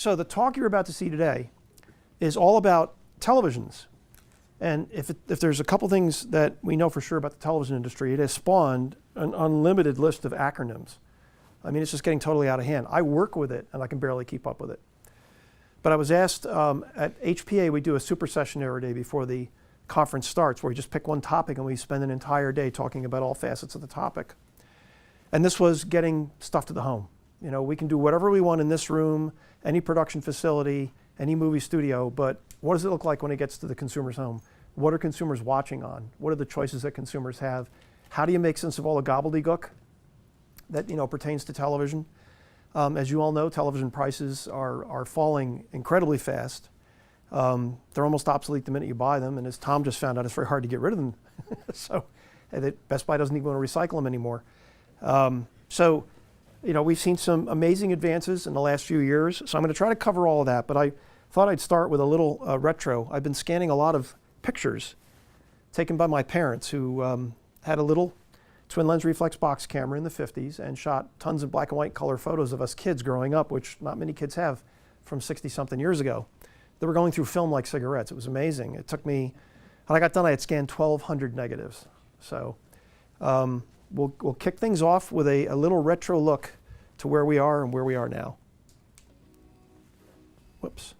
So the talk you're about to see today is all about televisions. And if there's a couple things that we know for sure about the television industry, it has spawned an unlimited list of acronyms. I mean, it's just getting totally out of hand. I work with it, and I can barely keep up with it. But I was asked, at HPA, we do a super session every day before the conference starts, where we just pick one topic and we spend an entire day talking about all facets of the topic. And this was getting stuff to the home. You know, we can do whatever we want in this room, any production facility, any movie studio, but what does it look like when it gets to the consumer's home? What are consumers watching on? What are the choices that consumers have? How do you make sense of all the gobbledygook that, you know, pertains to television? As you all know, television prices are falling incredibly fast. They're almost obsolete the minute you buy them, and as Tom just found out, it's very hard to get rid of them. So Best Buy doesn't even want to recycle them anymore. So, you know, we've seen some amazing advances in the last few years, so I'm going to try to cover all of that, but I thought I'd start with a little retro. I've been scanning a lot of pictures taken by my parents who had a little twin lens reflex box camera in the 50s and shot tons of black and white color photos of us kids growing up, which not many kids have from 60-something years ago. They were going through film like cigarettes. It was amazing. It took me, when I got done, I had scanned 1,200 negatives. So we'll kick things off with a little retro look to where we are and where we are now. Whoops.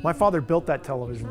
My father built that television.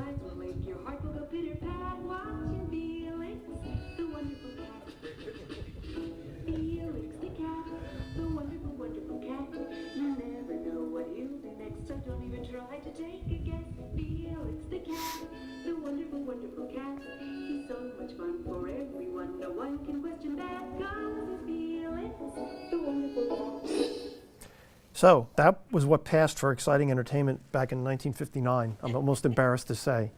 So that was what passed for exciting entertainment back in 1959. I'm almost embarrassed to say.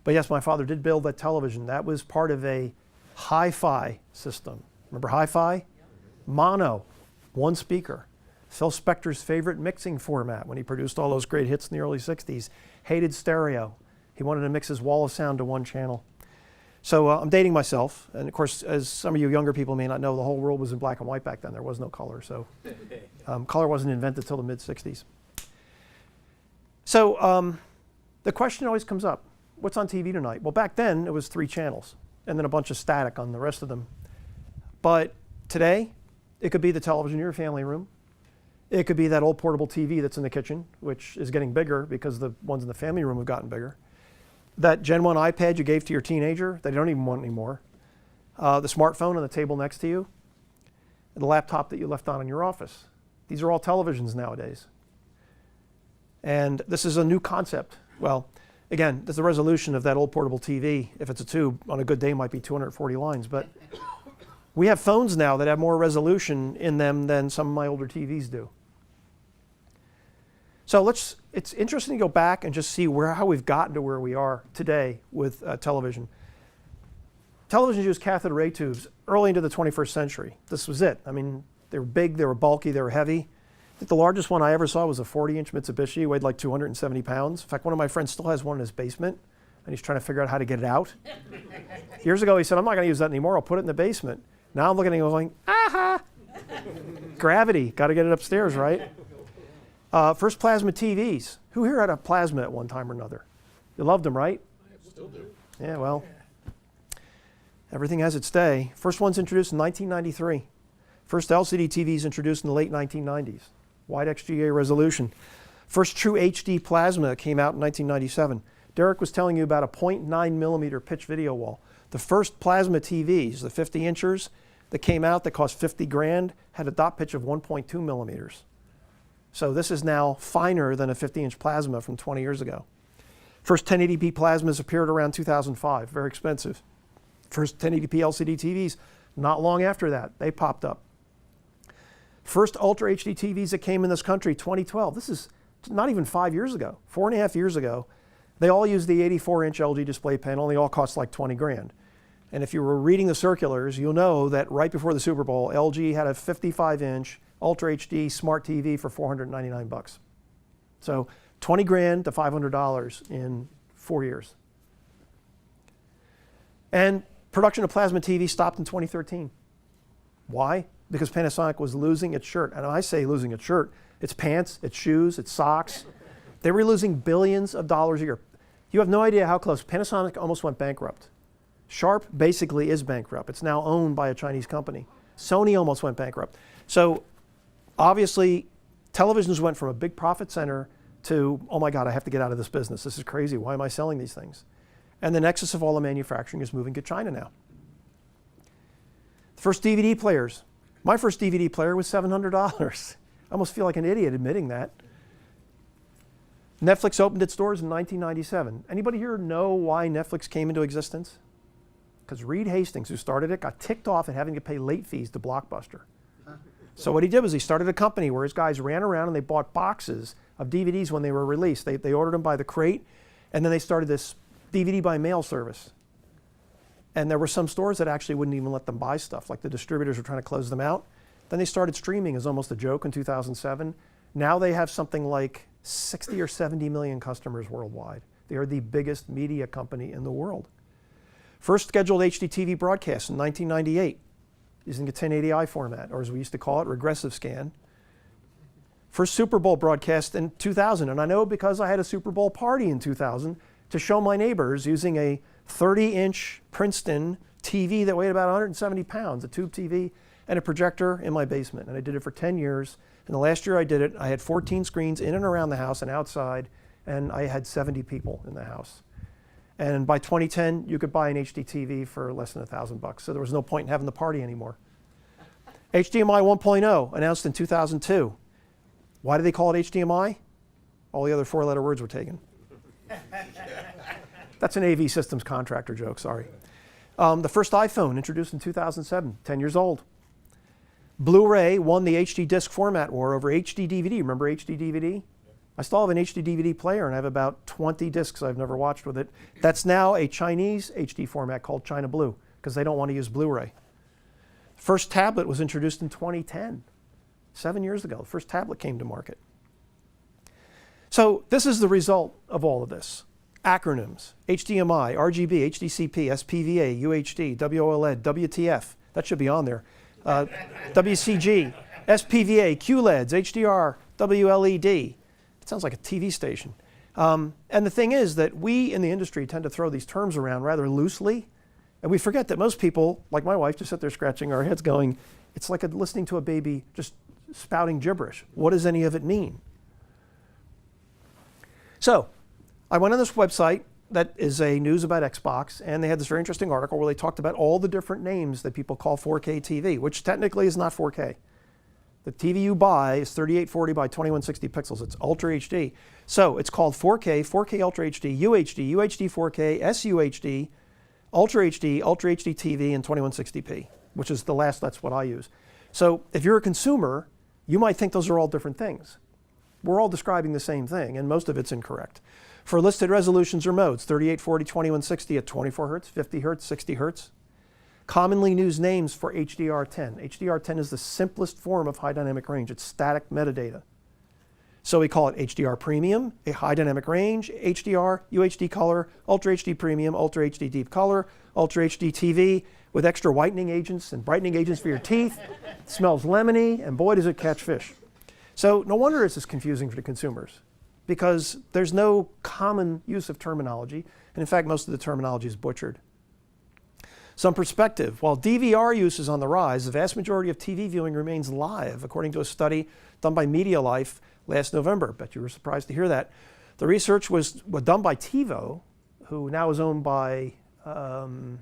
But yes, my father did build that television. That was part of a hi-fi system. Remember hi-fi? Mono, one speaker. Phil Spector's favorite mixing format when he produced all those great hits in the early 60s. Hated stereo. He wanted to mix his wall of sound to one channel. So I'm dating myself, and of course, as some of you younger people may not know, the whole world was in black and white back then. There was no color, so color wasn't invented till the mid-60s. So the question always comes up, what's on TV tonight? Well, back then, it was 3 channels, and then a bunch of static on the rest of them. But today, it could be the television in your family room. It could be that old portable TV that's in the kitchen, which is getting bigger because the ones in the family room have gotten bigger. That Gen 1 iPad you gave to your teenager that you don't even want anymore, the smartphone on the table next to you, and the laptop that you left on in your office. These are all televisions nowadays. And this is a new concept. Well, again, there's the resolution of that old portable TV. If it's a tube, on a good day might be 240 lines. But we have phones now that have more resolution in them than some of my older TVs do. So it's interesting to go back and just see how we've gotten to where we are today with television. Televisions used cathode ray tubes early into the 21st century. This was it. I mean, they were big, they were bulky, they were heavy. I think the largest one I ever saw was a 40-inch Mitsubishi, weighed like 270 pounds. In fact, one of my friends still has one in his basement, and he's trying to figure out how to get it out. Years ago, he said, I'm not going to use that anymore, I'll put it in the basement. Now I'm looking at him going, aha! Gravity, got to get it upstairs, right? First plasma TVs. Who here had a plasma at one time or another? You loved them, right? I still do. Yeah, well, everything has its day. First one's introduced in 1993. First LCD TVs introduced in the late 1990s. Wide XGA resolution. First true HD plasma came out in 1997. Derek was telling you about a 0.9 millimeter pitch video wall. The first plasma TVs, the 50-inchers that came out that cost 50 grand, had a dot pitch of 1.2 millimeters. So this is now finer than a 50-inch plasma from 20 years ago. First 1080p plasmas appeared around 2005, very expensive. First 1080p LCD TVs, not long after that, they popped up. First Ultra HD TVs that came in this country, 2012. This is not even 5 years ago, 4.5 years ago. They all used the 84-inch LG display panel, and they all cost like 20 grand. And if you were reading the circulars, you'll know that right before the Super Bowl, LG had a 55-inch Ultra HD smart TV for $499. So 20 grand to $500 in 4 years. And production of plasma TV stopped in 2013. Why? Because Panasonic was losing its shirt. And I say losing its shirt, its pants, its shoes, its socks. They were losing billions of dollars a year. You have no idea how close. Panasonic almost went bankrupt. Sharp basically is bankrupt. It's now owned by a Chinese company. Sony almost went bankrupt. So obviously, televisions went from a big profit center to, oh my God, I have to get out of this business. This is crazy. Why am I selling these things? And the nexus of all the manufacturing is moving to China now. The first DVD players. My first DVD player was $700. I almost feel like an idiot admitting that. Netflix opened its doors in 1997. Anybody here know why Netflix came into existence? Because Reed Hastings, who started it, got ticked off at having to pay late fees to Blockbuster. So what he did was he started a company where his guys ran around and they bought boxes of DVDs when they were released. They ordered them by the crate, and then they started this DVD by mail service. And there were some stores that actually wouldn't even let them buy stuff, like the distributors were trying to close them out. Then they started streaming as almost a joke in 2007. Now they have something like 60 or 70 million customers worldwide. They are the biggest media company in the world. First scheduled HD TV broadcast in 1998 using a 1080i format, or as we used to call it, regressive scan. First Super Bowl broadcast in 2000, and I know because I had a Super Bowl party in 2000 to show my neighbors using a 30-inch Princeton TV that weighed about 170 pounds, a tube TV, and a projector in my basement. And I did it for 10 years. And the last year I did it, I had 14 screens in and around the house and outside, and I had 70 people in the house. And by 2010, you could buy an HD TV for less than $1,000. So there was no point in having the party anymore. HDMI 1.0, announced in 2002. Why do they call it HDMI? All the other four-letter words were taken. That's an AV systems contractor joke, sorry. The first iPhone, introduced in 2007, 10 years old. Blu-ray won the HD disc format war over HD DVD. Remember HD DVD? I still have an HD DVD player, and I have about 20 discs I've never watched with it. That's now a Chinese HD format called China Blue, because they don't want to use Blu-ray. First tablet was introduced in 2010, 7 years ago. The first tablet came to market. So this is the result of all of this. Acronyms: HDMI, RGB, HDCP, SPVA, UHD, WOLED, WTF. That should be on there. WCG, SPVA, QLEDs, HDR, WLED. It sounds like a TV station. And the thing is that we in the industry tend to throw these terms around rather loosely, and we forget that most people, like my wife, just sit there scratching our heads going, it's like listening to a baby just spouting gibberish. What does any of it mean? So I went on this website that is a news about Xbox, and they had this very interesting article where they talked about all the different names that people call 4K TV, which technically is not 4K. The TV you buy is 3840 by 2160 pixels. It's Ultra HD. So it's called 4K, 4K Ultra HD, UHD, UHD 4K, SUHD, Ultra HD, Ultra HD TV, and 2160p, which is the last, that's what I use. So if you're a consumer, you might think those are all different things. We're all describing the same thing, and most of it's incorrect. For listed resolutions or modes, 3840, 2160 at 24 hertz, 50 hertz, 60 hertz. Commonly used names for HDR10. HDR10 is the simplest form of high dynamic range. It's static metadata. So we call it HDR Premium, a high dynamic range, HDR, UHD Color, Ultra HD Premium, Ultra HD Deep Color, Ultra HD TV with extra whitening agents and brightening agents for your teeth. It smells lemony, and boy does it catch fish. So no wonder this is confusing for the consumers, because there's no common use of terminology, and in fact most of the terminology is butchered. Some perspective: while DVR use is on the rise, the vast majority of TV viewing remains live, according to a study done by Media Life last November. Bet you were surprised to hear that. The research was done by TiVo, who now is owned by, can't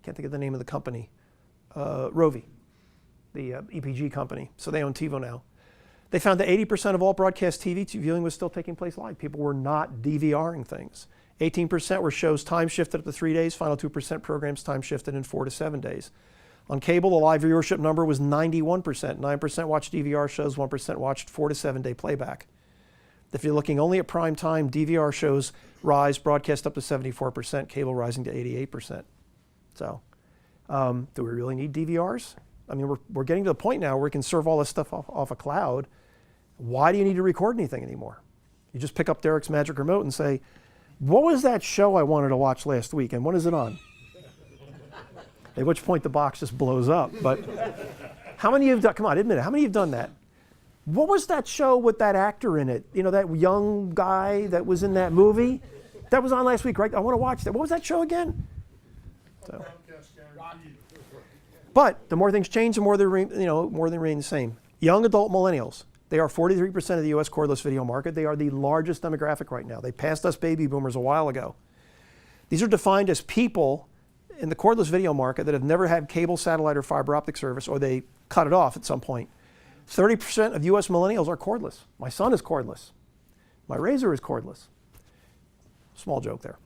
think of the name of the company, Rovi, the EPG company. So they own TiVo now. They found that 80% of all broadcast TV viewing was still taking place live. People were not DVRing things. 18% were shows time shifted up to 3 days, final 2% programs time shifted in 4 to 7 days. On cable, the live viewership number was 91%. 9% watched DVR shows, 1% watched 4 to 7 day playback. If you're looking only at prime time, DVR shows rise, broadcast up to 74%, cable rising to 88%. So, do we really need DVRs? I mean, we're getting to the point now where we can serve all this stuff off a cloud. Why do you need to record anything anymore? You just pick up Derek's magic remote and say, what was that show I wanted to watch last week, and when is it on? At which point the box just blows up. But how many of you have done, come on, admit it, how many of you have done that? What was that show with that actor in it? You know, that young guy that was in that movie? That was on last week, right? I want to watch that. What was that show again? So. But the more things change, the more they remain the same. Young adult millennials. They are 43% of the US cordless video market. They are the largest demographic right now. They passed us baby boomers a while ago. These are defined as people in the cordless video market that have never had cable, satellite, or fiber optic service, or they cut it off at some point. 30% of US millennials are cordless. My son is cordless. My razor is cordless. Small joke there.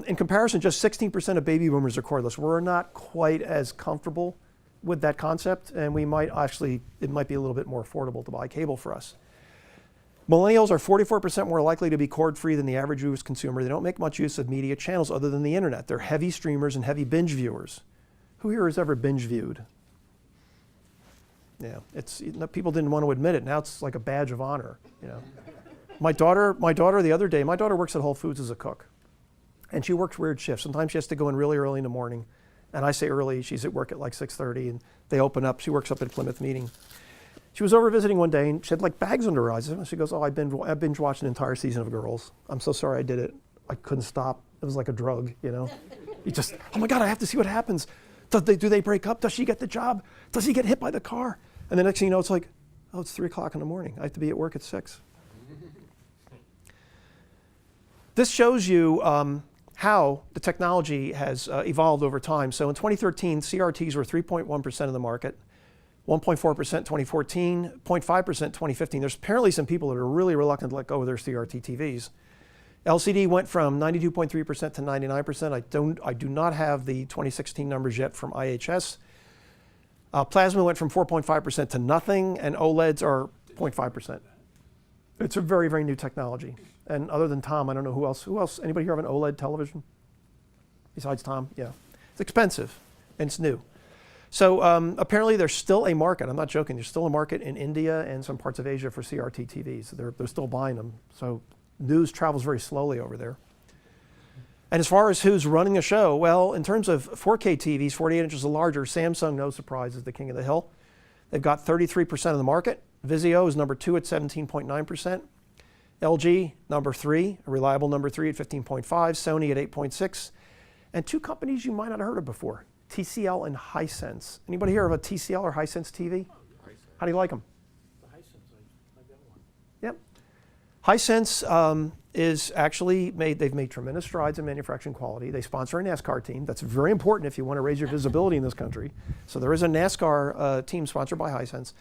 In comparison, just 16% of baby boomers are cordless. We're not quite as comfortable with that concept, and we might actually, it might be a little bit more affordable to buy cable for us. Millennials are 44% more likely to be cord-free than the average US consumer. They don't make much use of media channels other than the internet. They're heavy streamers and heavy binge viewers. Who here has ever binge viewed? Yeah, people didn't want to admit it. Now it's like a badge of honor, you know. My daughter the other day, my daughter works at Whole Foods as a cook, and she works weird shifts. Sometimes she has to go in really early in the morning. And I say early, she's at work at like 6:30, and they open up. She works up at Plymouth Meeting. She was over visiting one day, and she had like bags under her eyes. And she goes, oh, I binge watched an entire season of Girls. I'm so sorry I did it. I couldn't stop. It was like a drug, you know. You just, oh my God, I have to see what happens. Do they break up? Does she get the job? Does he get hit by the car? And the next thing you know, it's like, oh, it's 3 o'clock in the morning. I have to be at work at 6. This shows you how the technology has evolved over time. So in 2013, CRTs were 3.1% of the market, 1.4% 2014, 0.5% 2015. There's apparently some people that are really reluctant to let go of their CRT TVs. LCD went from 92.3% to 99%. I do not have the 2016 numbers yet from IHS. Plasma went from 4.5% to nothing, and OLEDs are 0.5%. It's a very, very new technology. And other than Tom, I don't know who else. Anybody here have an OLED television? Besides Tom? Yeah. It's expensive, and it's new. So apparently there's still a market. I'm not joking. There's still a market in India and some parts of Asia for CRT TVs. They're still buying them. So news travels very slowly over there. And as far as who's running a show, well, in terms of 4K TVs, 48 inches or larger, Samsung, no surprise, is the king of the hill. They've got 33% of the market. Vizio is number 2 at 17.9%. LG, number 3, a reliable number 3 at 15.5%. Sony at 8.6%. And 2 companies you might not have heard of before, TCL and Hisense. Anybody here have a TCL or Hisense TV? How do you like them? The Hisense, I got one. Yep. Hisense is actually they've made tremendous strides in manufacturing quality. They sponsor a NASCAR team. That's very important if you want to raise your visibility in this country. So there is a NASCAR team sponsored by Hisense.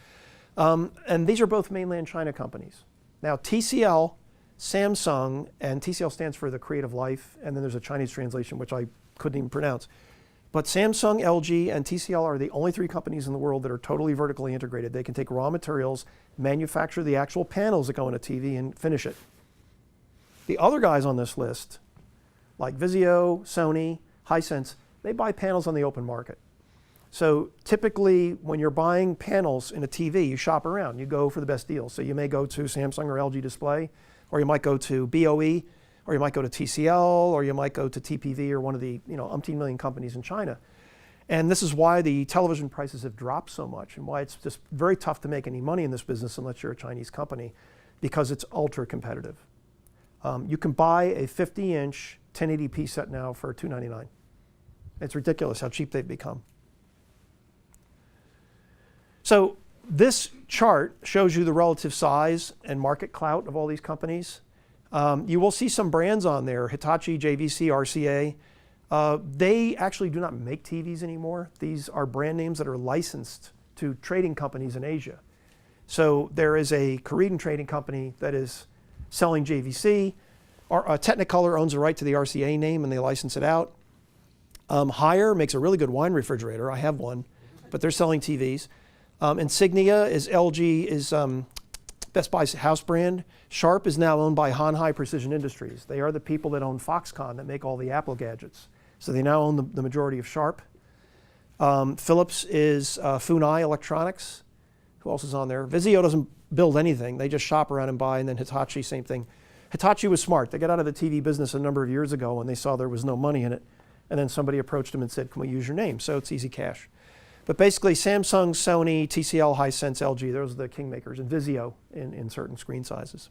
And these are both mainland China companies. Now TCL, Samsung, and TCL stands for the Creative Life, and then there's a Chinese translation which I couldn't even pronounce. But Samsung, LG, and TCL are the only 3 companies in the world that are totally vertically integrated. They can take raw materials, manufacture the actual panels that go in a TV, and finish it. The other guys on this list, like Vizio, Sony, Hisense, they buy panels on the open market. So typically, when you're buying panels in a TV, you shop around. You go for the best deals. So you may go to Samsung or LG Display, or you might go to BOE, or you might go to TCL, or you might go to TPV, or one of the umpteen million companies in China. And this is why the television prices have dropped so much, and why it's just very tough to make any money in this business unless you're a Chinese company, because it's ultra competitive. You can buy a 50-inch 1080p set now for $299. It's ridiculous how cheap they've become. So this chart shows you the relative size and market clout of all these companies. You will see some brands on there, Hitachi, JVC, RCA. They actually do not make TVs anymore. These are brand names that are licensed to trading companies in Asia. So there is a Korean trading company that is selling JVC. Technicolor owns the right to the RCA name, and they license it out. Haier makes a really good wine refrigerator. I have one, but they're selling TVs. Insignia is LG, is Best Buy's house brand. Sharp is now owned by Hanhai Precision Industries. They are the people that own Foxconn that make all the Apple gadgets. So they now own the majority of Sharp. Philips is Funai Electronics. Who else is on there? Vizio doesn't build anything. They just shop around and buy, and then Hitachi, same thing. Hitachi was smart. They got out of the TV business a number of years ago when they saw there was no money in it. And then somebody approached them and said, can we use your name? So it's easy cash. But basically, Samsung, Sony, TCL, Hisense, LG, those are the kingmakers, and Vizio in certain screen sizes.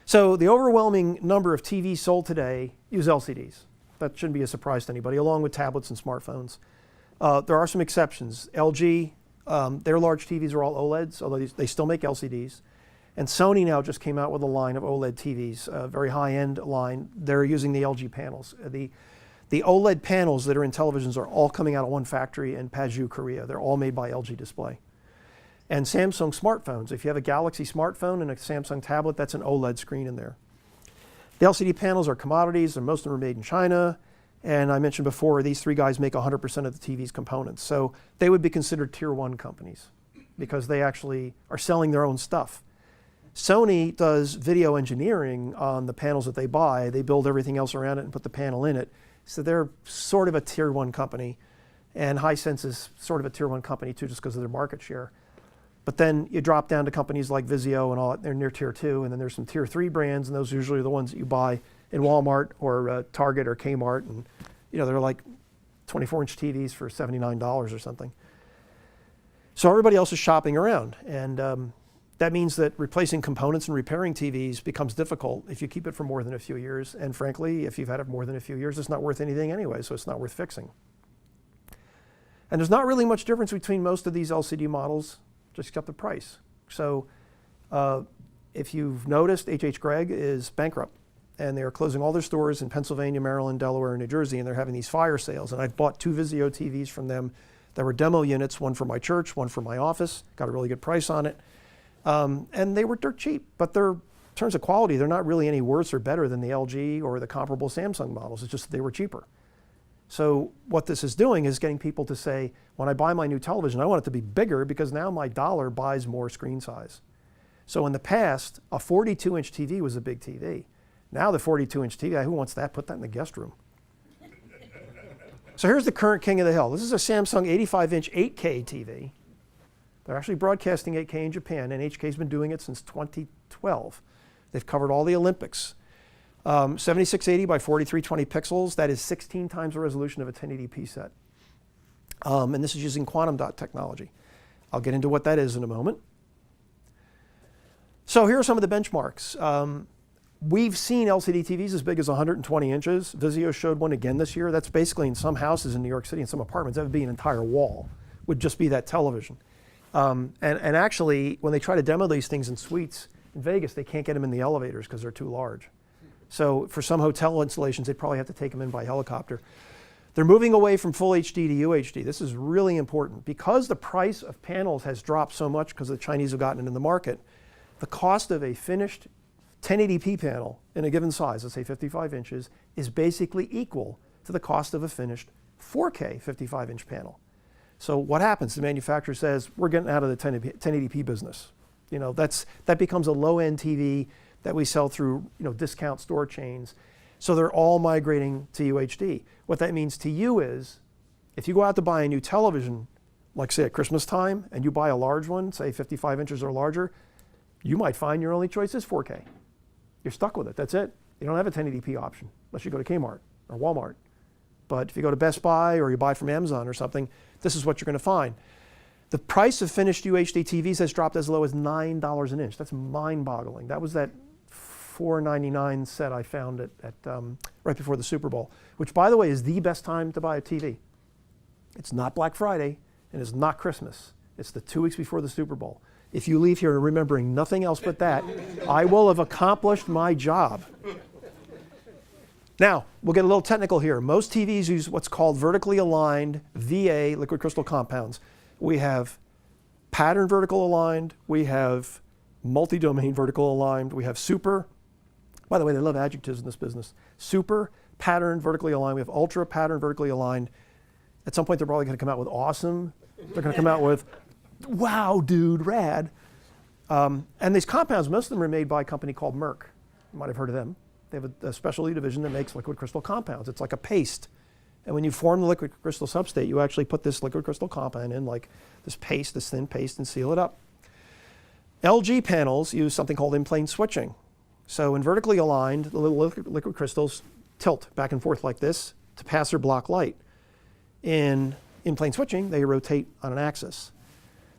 So the overwhelming number of TVs sold today use LCDs. That shouldn't be a surprise to anybody, along with tablets and smartphones. There are some exceptions. LG, their large TVs are all OLEDs, although they still make LCDs. And Sony now just came out with a line of OLED TVs, a very high-end line. They're using the LG panels. The OLED panels that are in televisions are all coming out of one factory in Paju, Korea. They're all made by LG Display. And Samsung smartphones, if you have a Galaxy smartphone and a Samsung tablet, that's an OLED screen in there. The LCD panels are commodities, and most of them are made in China. And I mentioned before, these three guys make 100% of the TV's components. So they would be considered tier one companies because they actually are selling their own stuff. Sony does video engineering on the panels that they buy. They build everything else around it and put the panel in it. So they're sort of a tier one company. And Hisense is sort of a tier one company too, just because of their market share. But then you drop down to companies like Vizio and all that, they're near tier two. And then there's some tier three brands, and those are usually the ones that you buy in Walmart or Target or Kmart. And they're like 24-inch TVs for $79 or something. So everybody else is shopping around. And that means that replacing components and repairing TVs becomes difficult if you keep it for more than a few years. And frankly, if you've had it more than a few years, it's not worth anything anyway, so it's not worth fixing. And there's not really much difference between most of these LCD models, just got the price. So if you've noticed, H.H. Gregg is bankrupt, and they are closing all their stores in Pennsylvania, Maryland, Delaware, and New Jersey, and they're having these fire sales. And I've bought 2 Vizio TVs from them that were demo units, one for my church, one for my office, got a really good price on it. And they were dirt cheap, but in terms of quality, they're not really any worse or better than the LG or the comparable Samsung models. It's just they were cheaper. So what this is doing is getting people to say, when I buy my new television, I want it to be bigger because now my dollar buys more screen size. So in the past, a 42-inch TV was a big TV. Now the 42-inch TV, who wants that? Put that in the guest room. So here's the current king of the hill. This is a Samsung 85-inch 8K TV. They're actually broadcasting 8K in Japan, and HK's been doing it since 2012. They've covered all the Olympics. 7680 by 4320 pixels, that is 16 times the resolution of a 1080p set. And this is using quantum dot technology. I'll get into what that is in a moment. So here are some of the benchmarks. We've seen LCD TVs as big as 120 inches. Vizio showed one again this year. That's basically in some houses in New York City, in some apartments, that would be an entire wall, would just be that television. And actually, when they try to demo these things in suites in Vegas, they can't get them in the elevators because they're too large. So for some hotel installations, they'd probably have to take them in by helicopter. They're moving away from full HD to UHD. This is really important. Because the price of panels has dropped so much because the Chinese have gotten into the market, the cost of a finished 1080p panel in a given size, let's say 55 inches, is basically equal to the cost of a finished 4K 55-inch panel. So what happens? The manufacturer says, we're getting out of the 1080p business. That becomes a low-end TV that we sell through discount store chains. So they're all migrating to UHD. What that means to you is, if you go out to buy a new television, like say at Christmas time, and you buy a large one, say 55 inches or larger, you might find your only choice is 4K. You're stuck with it, that's it. You don't have a 1080p option, unless you go to Kmart or Walmart. But if you go to Best Buy or you buy from Amazon or something, this is what you're gonna find. The price of finished UHD TVs has dropped as low as $9 an inch. That's mind-boggling. That was that $4.99 set I found right before the Super Bowl, which, by the way, is the best time to buy a TV. It's not Black Friday, and it's not Christmas. It's the 2 weeks before the Super Bowl. If you leave here remembering nothing else but that, I will have accomplished my job. Now, we'll get a little technical here. Most TVs use what's called vertically aligned VA, liquid crystal compounds. We have pattern vertical aligned, we have multi-domain vertical aligned, we have super. By the way, they love adjectives in this business. Super, pattern, vertically aligned. We have ultra, pattern, vertically aligned. At some point, they're probably going to come out with awesome. They're going to come out with, wow, dude, rad. And these compounds, most of them are made by a company called Merck. You might have heard of them. They have a specialty division that makes liquid crystal compounds. It's like a paste. And when you form the liquid crystal substrate, you actually put this liquid crystal compound in, like this paste, this thin paste, and seal it up. LG panels use something called in-plane switching. So in vertically aligned, the little liquid crystals tilt back and forth like this to pass or block light. In in-plane switching, they rotate on an axis.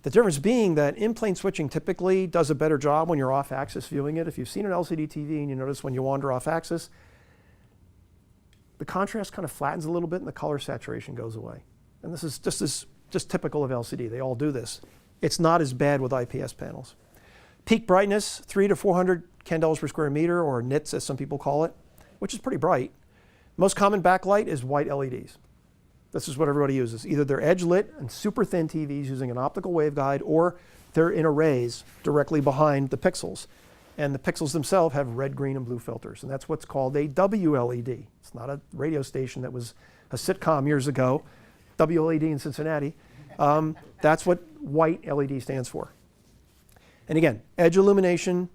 The difference being that in-plane switching typically does a better job when you're off-axis viewing it. If you've seen an LCD TV and you notice when you wander off-axis, the contrast kind of flattens a little bit and the color saturation goes away. And this is just typical of LCD. They all do this. It's not as bad with IPS panels. Peak brightness, 300 to 400 candles per square meter, or nits as some people call it, which is pretty bright. Most common backlight is white LEDs. This is what everybody uses. Either they're edge lit and super thin TVs using an optical waveguide, or they're in arrays directly behind the pixels. And the pixels themselves have red, green, and blue filters. And that's what's called a WLED. It's not a radio station that was a sitcom years ago, WLED in Cincinnati. That's what white LED stands for. And again, edge illumination,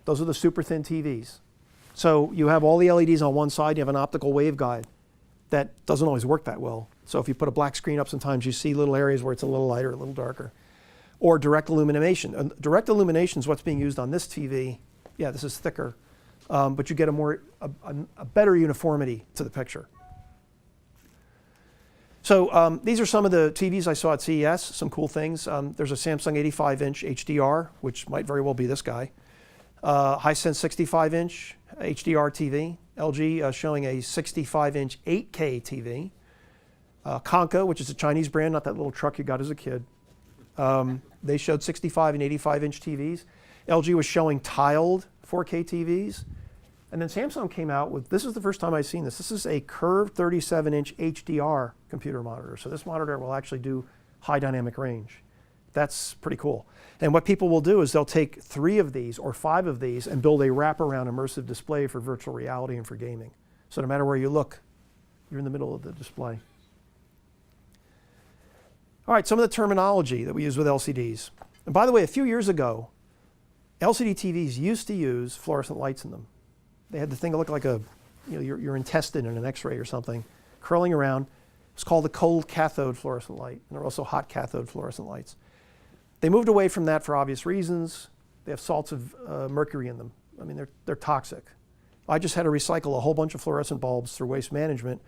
those are the super thin TVs. So you have all the LEDs on one side, you have an optical waveguide. That doesn't always work that well. So if you put a black screen up, sometimes you see little areas where it's a little lighter, a little darker. Or direct illumination. Direct illumination is what's being used on this TV. Yeah, this is thicker, but you get a better uniformity to the picture. So these are some of the TVs I saw at CES, some cool things. There's a Samsung 85-inch HDR, which might very well be this guy. Hisense 65-inch HDR TV. LG showing a 65-inch 8K TV. Conca, which is a Chinese brand, not that little truck you got as a kid. They showed 65 and 85-inch TVs. LG was showing tiled 4K TVs. And then Samsung came out with, this is the first time I've seen this. This is a curved 37-inch HDR computer monitor. So this monitor will actually do high dynamic range. That's pretty cool. And what people will do is they'll take 3 of these or 5 of these and build a wraparound immersive display for virtual reality and for gaming. So no matter where you look, you're in the middle of the display. All right, some of the terminology that we use with LCDs. And by the way, a few years ago, LCD TVs used to use fluorescent lights in them. They had the thing that looked like your intestine in an X-ray or something, curling around. It's called the cold cathode fluorescent light, and there are also hot cathode fluorescent lights. They moved away from that for obvious reasons. They have salts of mercury in them. I mean, they're toxic. I just had to recycle a whole bunch of fluorescent bulbs through waste management.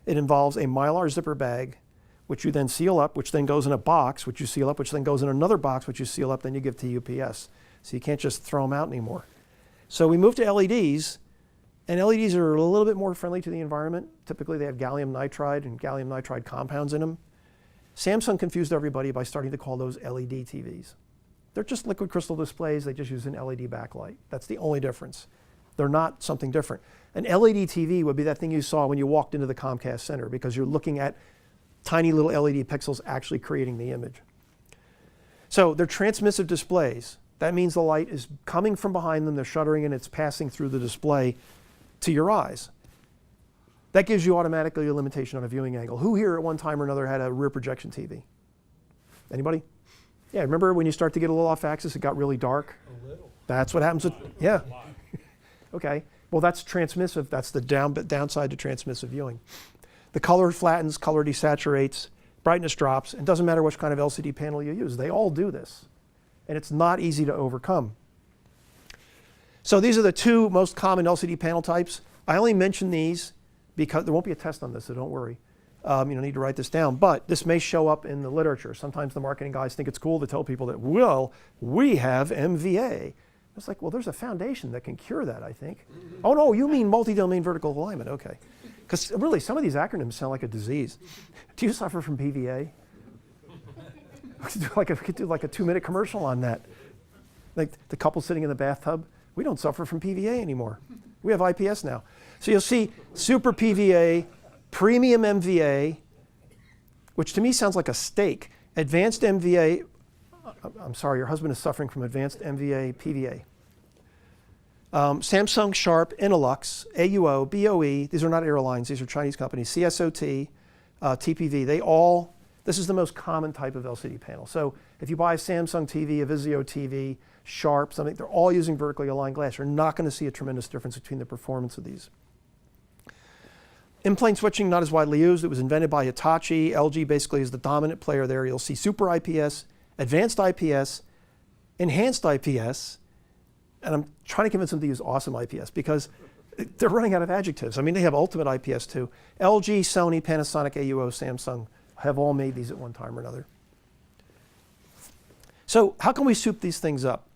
It involves a Mylar zipper bag, which you then seal up, which then goes in a box, which you seal up, which then goes in another box, which you seal up, then you give to UPS. So you can't just throw them out anymore. So we moved to LEDs, and LEDs are a little bit more friendly to the environment. Typically they have gallium nitride and gallium nitride compounds in them. Samsung confused everybody by starting to call those LED TVs. They're just liquid crystal displays, they just use an LED backlight. That's the only difference. They're not something different. An LED TV would be that thing you saw when you walked into the Comcast Center, because you're looking at tiny little LED pixels actually creating the image. So they're transmissive displays. That means the light is coming from behind them, they're shuttering, and it's passing through the display to your eyes. That gives you automatically a limitation on a viewing angle. Who here at one time or another had a rear projection TV? Anybody? Yeah, remember when you start to get a little off axis, it got really dark? A little. That's what happens with, yeah. Okay, well that's transmissive. That's the downside to transmissive viewing. The color flattens, color desaturates, brightness drops. It doesn't matter which kind of LCD panel you use. They all do this. And it's not easy to overcome. So these are the 2 most common LCD panel types. I only mention these because there won't be a test on this, so don't worry. You don't need to write this down, but this may show up in the literature. Sometimes the marketing guys think it's cool to tell people that, well, we have MVA. It's like, well, there's a foundation that can cure that, I think. Oh no, you mean multi-domain vertical alignment, okay. Because really, some of these acronyms sound like a disease. Do you suffer from PVA? We could do like a 2-minute commercial on that. Like the couple sitting in the bathtub. We don't suffer from PVA anymore. We have IPS now. So you'll see super PVA, premium MVA, which to me sounds like a steak. Advanced MVA, I'm sorry, your husband is suffering from advanced MVA, PVA. Samsung, Sharp, Innolux, AUO, BOE, these are not airlines, these are Chinese companies, CSOT, TPV, this is the most common type of LCD panel. So if you buy a Samsung TV, a Vizio TV, Sharp, something, they're all using vertically aligned glass. You're not going to see a tremendous difference between the performance of these. In-plane switching, not as widely used. It was invented by Hitachi. LG basically is the dominant player there. You'll see super IPS, advanced IPS, enhanced IPS, and I'm trying to convince them to use awesome IPS because they're running out of adjectives. I mean, they have ultimate IPS too. LG, Sony, Panasonic, AUO, Samsung have all made these at one time or another. So how can we soup these things up?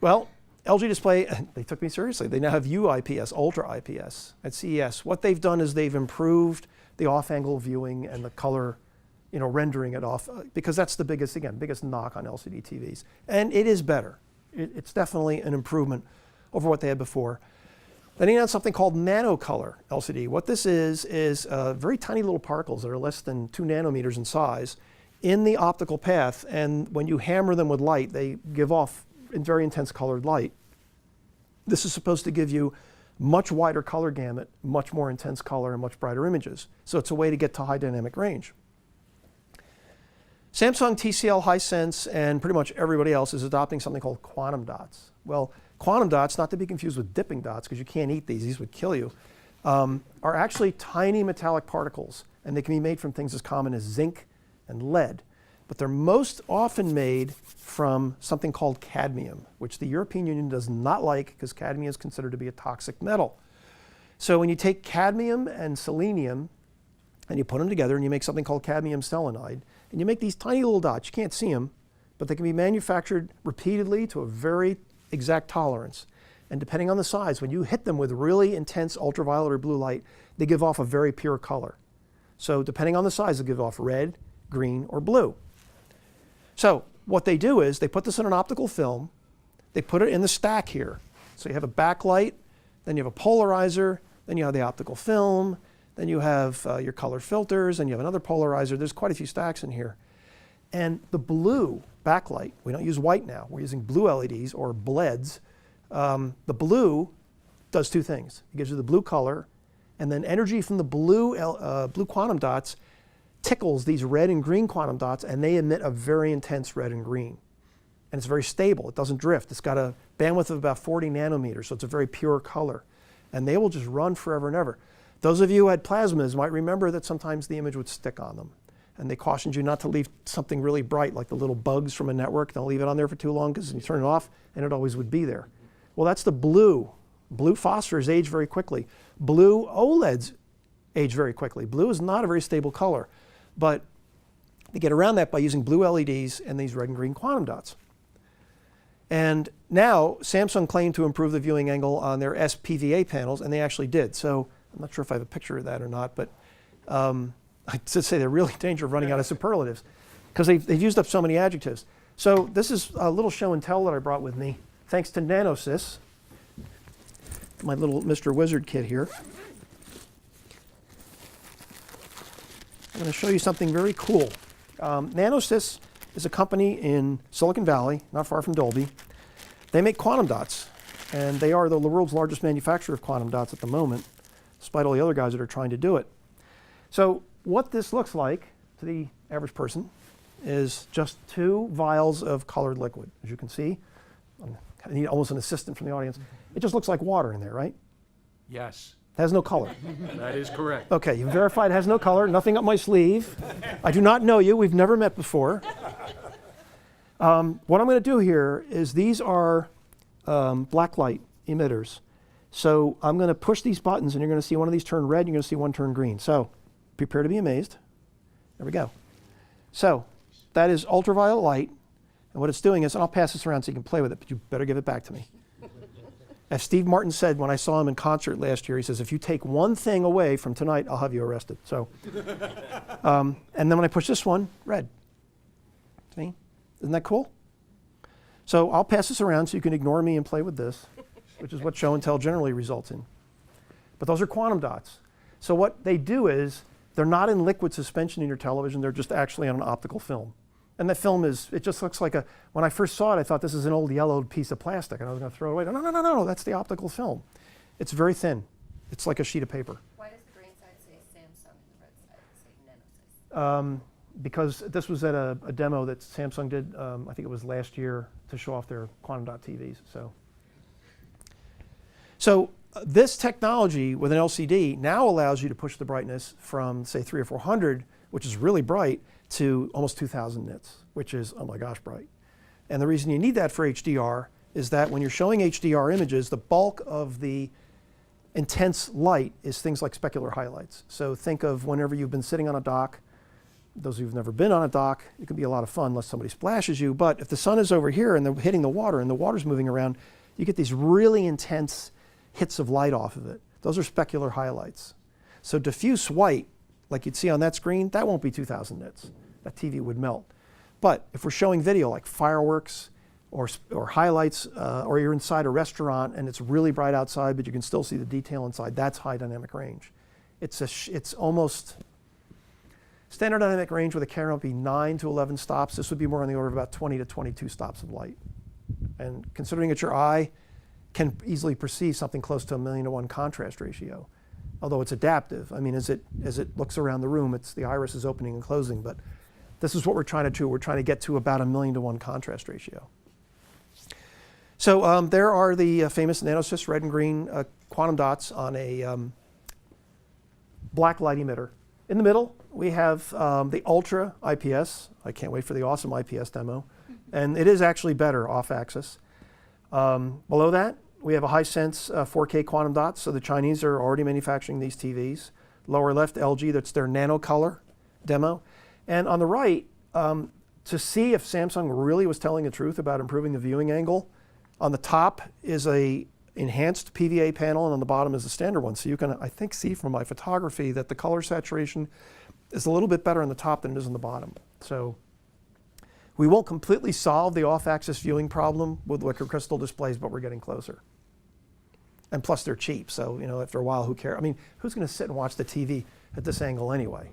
Well, LG Display, they took me seriously. They now have UIPS, Ultra IPS at CES. What they've done is they've improved the off-angle viewing and the color, rendering it off, because that's the biggest knock on LCD TVs. And it is better. It's definitely an improvement over what they had before. Then he announced something called Nano Color Lcd. What this is very tiny little particles that are less than 2 nanometers in size in the optical path, and when you hammer them with light, they give off very intense colored light. This is supposed to give you much wider color gamut, much more intense color, and much brighter images. So it's a way to get to high dynamic range. Samsung, TCL, Hisense, and pretty much everybody else is adopting something called quantum dots. Well, quantum dots, not to be confused with dipping dots, because you can't eat these would kill you, are actually tiny metallic particles, and they can be made from things as common as zinc and lead. But they're most often made from something called cadmium, which the European Union does not like because cadmium is considered to be a toxic metal. So when you take cadmium and selenium and you put them together and you make something called cadmium selenide, and you make these tiny little dots, you can't see them, but they can be manufactured repeatedly to a very exact tolerance. And depending on the size, when you hit them with really intense ultraviolet or blue light, they give off a very pure color. So depending on the size, they'll give off red, green, or blue. So what they do is they put this in an optical film, they put it in the stack here. So you have a backlight, then you have a polarizer, then you have the optical film, then you have your color filters, and you have another polarizer. There's quite a few stacks in here. And the blue backlight, we don't use white now, we're using blue LEDs or BLEDs. The blue does two things. It gives you the blue color, and then energy from the blue quantum dots tickles these red and green quantum dots, and they emit a very intense red and green. And it's very stable. It doesn't drift. It's got a bandwidth of about 40 nanometers, so it's a very pure color. And they will just run forever and ever. Those of you who had plasmas might remember that sometimes the image would stick on them. And they cautioned you not to leave something really bright, like the little bugs from a network. Don't leave it on there for too long, because you turn it off, and it always would be there. Well, that's the blue. Blue phosphors age very quickly. Blue OLEDs age very quickly. Blue is not a very stable color. But they get around that by using blue LEDs and these red and green quantum dots. And now Samsung claimed to improve the viewing angle on their SPVA panels, and they actually did. So I'm not sure if I have a picture of that or not, but I should say they're really in danger of running out of superlatives because they've used up so many adjectives. So this is a little show and tell that I brought with me, thanks to NanoSys, my little Mr. Wizard kit here. I'm going to show you something very cool. NanoSys is a company in Silicon Valley, not far from Dolby. They make quantum dots, and they are the world's largest manufacturer of quantum dots at the moment, despite all the other guys that are trying to do it. So what this looks like to the average person is just 2 vials of colored liquid. As you can see, I need almost an assistant from the audience. It just looks like water in there, right? Yes, It has no color. that is correct. Okay, you verified it has no color, nothing up my sleeve. I do not know you, we've never met before. What I'm going to do here is these are black light emitters. So I'm going to push these buttons and you're going to see one of these turn red, you're going to see one turn green. So prepare to be amazed. There we go. So that is ultraviolet light, and what it's doing is, and I'll pass this around so you can play with it, but you better give it back to me. As Steve Martin said when I saw him in concert last year, he says, if you take one thing away from tonight, I'll have you arrested. So, and then when I push this one, red. See? Isn't that cool? So I'll pass this around so you can ignore me and play with this, which is what show and tell generally results in. But those are quantum dots. So what they do is, they're not in liquid suspension in your television, they're just actually on an optical film. And that film is, it just looks like when I first saw it, I thought this is an old yellowed piece of plastic and I was going to throw it away. No, that's the optical film. It's very thin. It's like a sheet of paper. Why does the green side say Samsung and the red side say NanoSys? Because this was at a demo that Samsung did, I think it was last year, to show off their quantum dot TVs. So this technology with an LCD now allows you to push the brightness from, say, 300 or 400, which is really bright, to almost 2,000 nits, which is, oh my gosh, bright. And the reason you need that for HDR is that when you're showing HDR images, the bulk of the intense light is things like specular highlights. So think of whenever you've been sitting on a dock. Those of you who've never been on a dock, it can be a lot of fun unless somebody splashes you. But if the sun is over here and they're hitting the water and the water's moving around, you get these really intense hits of light off of it. Those are specular highlights. So diffuse white, like you'd see on that screen, that won't be 2,000 nits. That TV would melt. But if we're showing video like fireworks or highlights, or you're inside a restaurant and it's really bright outside, but you can still see the detail inside, that's high dynamic range. It's almost standard dynamic range with a camera would be 9 to 11 stops. This would be more on the order of about 20 to 22 stops of light. And considering that your eye can easily perceive something close to 1,000,000 to 1 contrast ratio, although it's adaptive. I mean, as it looks around the room, the iris is opening and closing. But this is what we're trying to do. We're trying to get to about 1,000,000 to 1 contrast ratio. So there are the famous nanosys red and green quantum dots on a black light emitter. In the middle, we have the Ultra IPS. I can't wait for the awesome IPS demo. And it is actually better off-axis. Below that, we have a high-sense 4K quantum dots. So the Chinese are already manufacturing these TVs. Lower left, LG, that's their Nano Color demo. And on the right, to see if Samsung really was telling the truth about improving the viewing angle, on the top is a enhanced PVA panel, and on the bottom is the standard one. So you can, I think, see from my photography that the color saturation is a little bit better on the top than it is on the bottom. So we won't completely solve the off-axis viewing problem with liquid crystal displays, but we're getting closer. And plus, they're cheap, so after a while, who cares? I mean, who's going to sit and watch the TV at this angle anyway?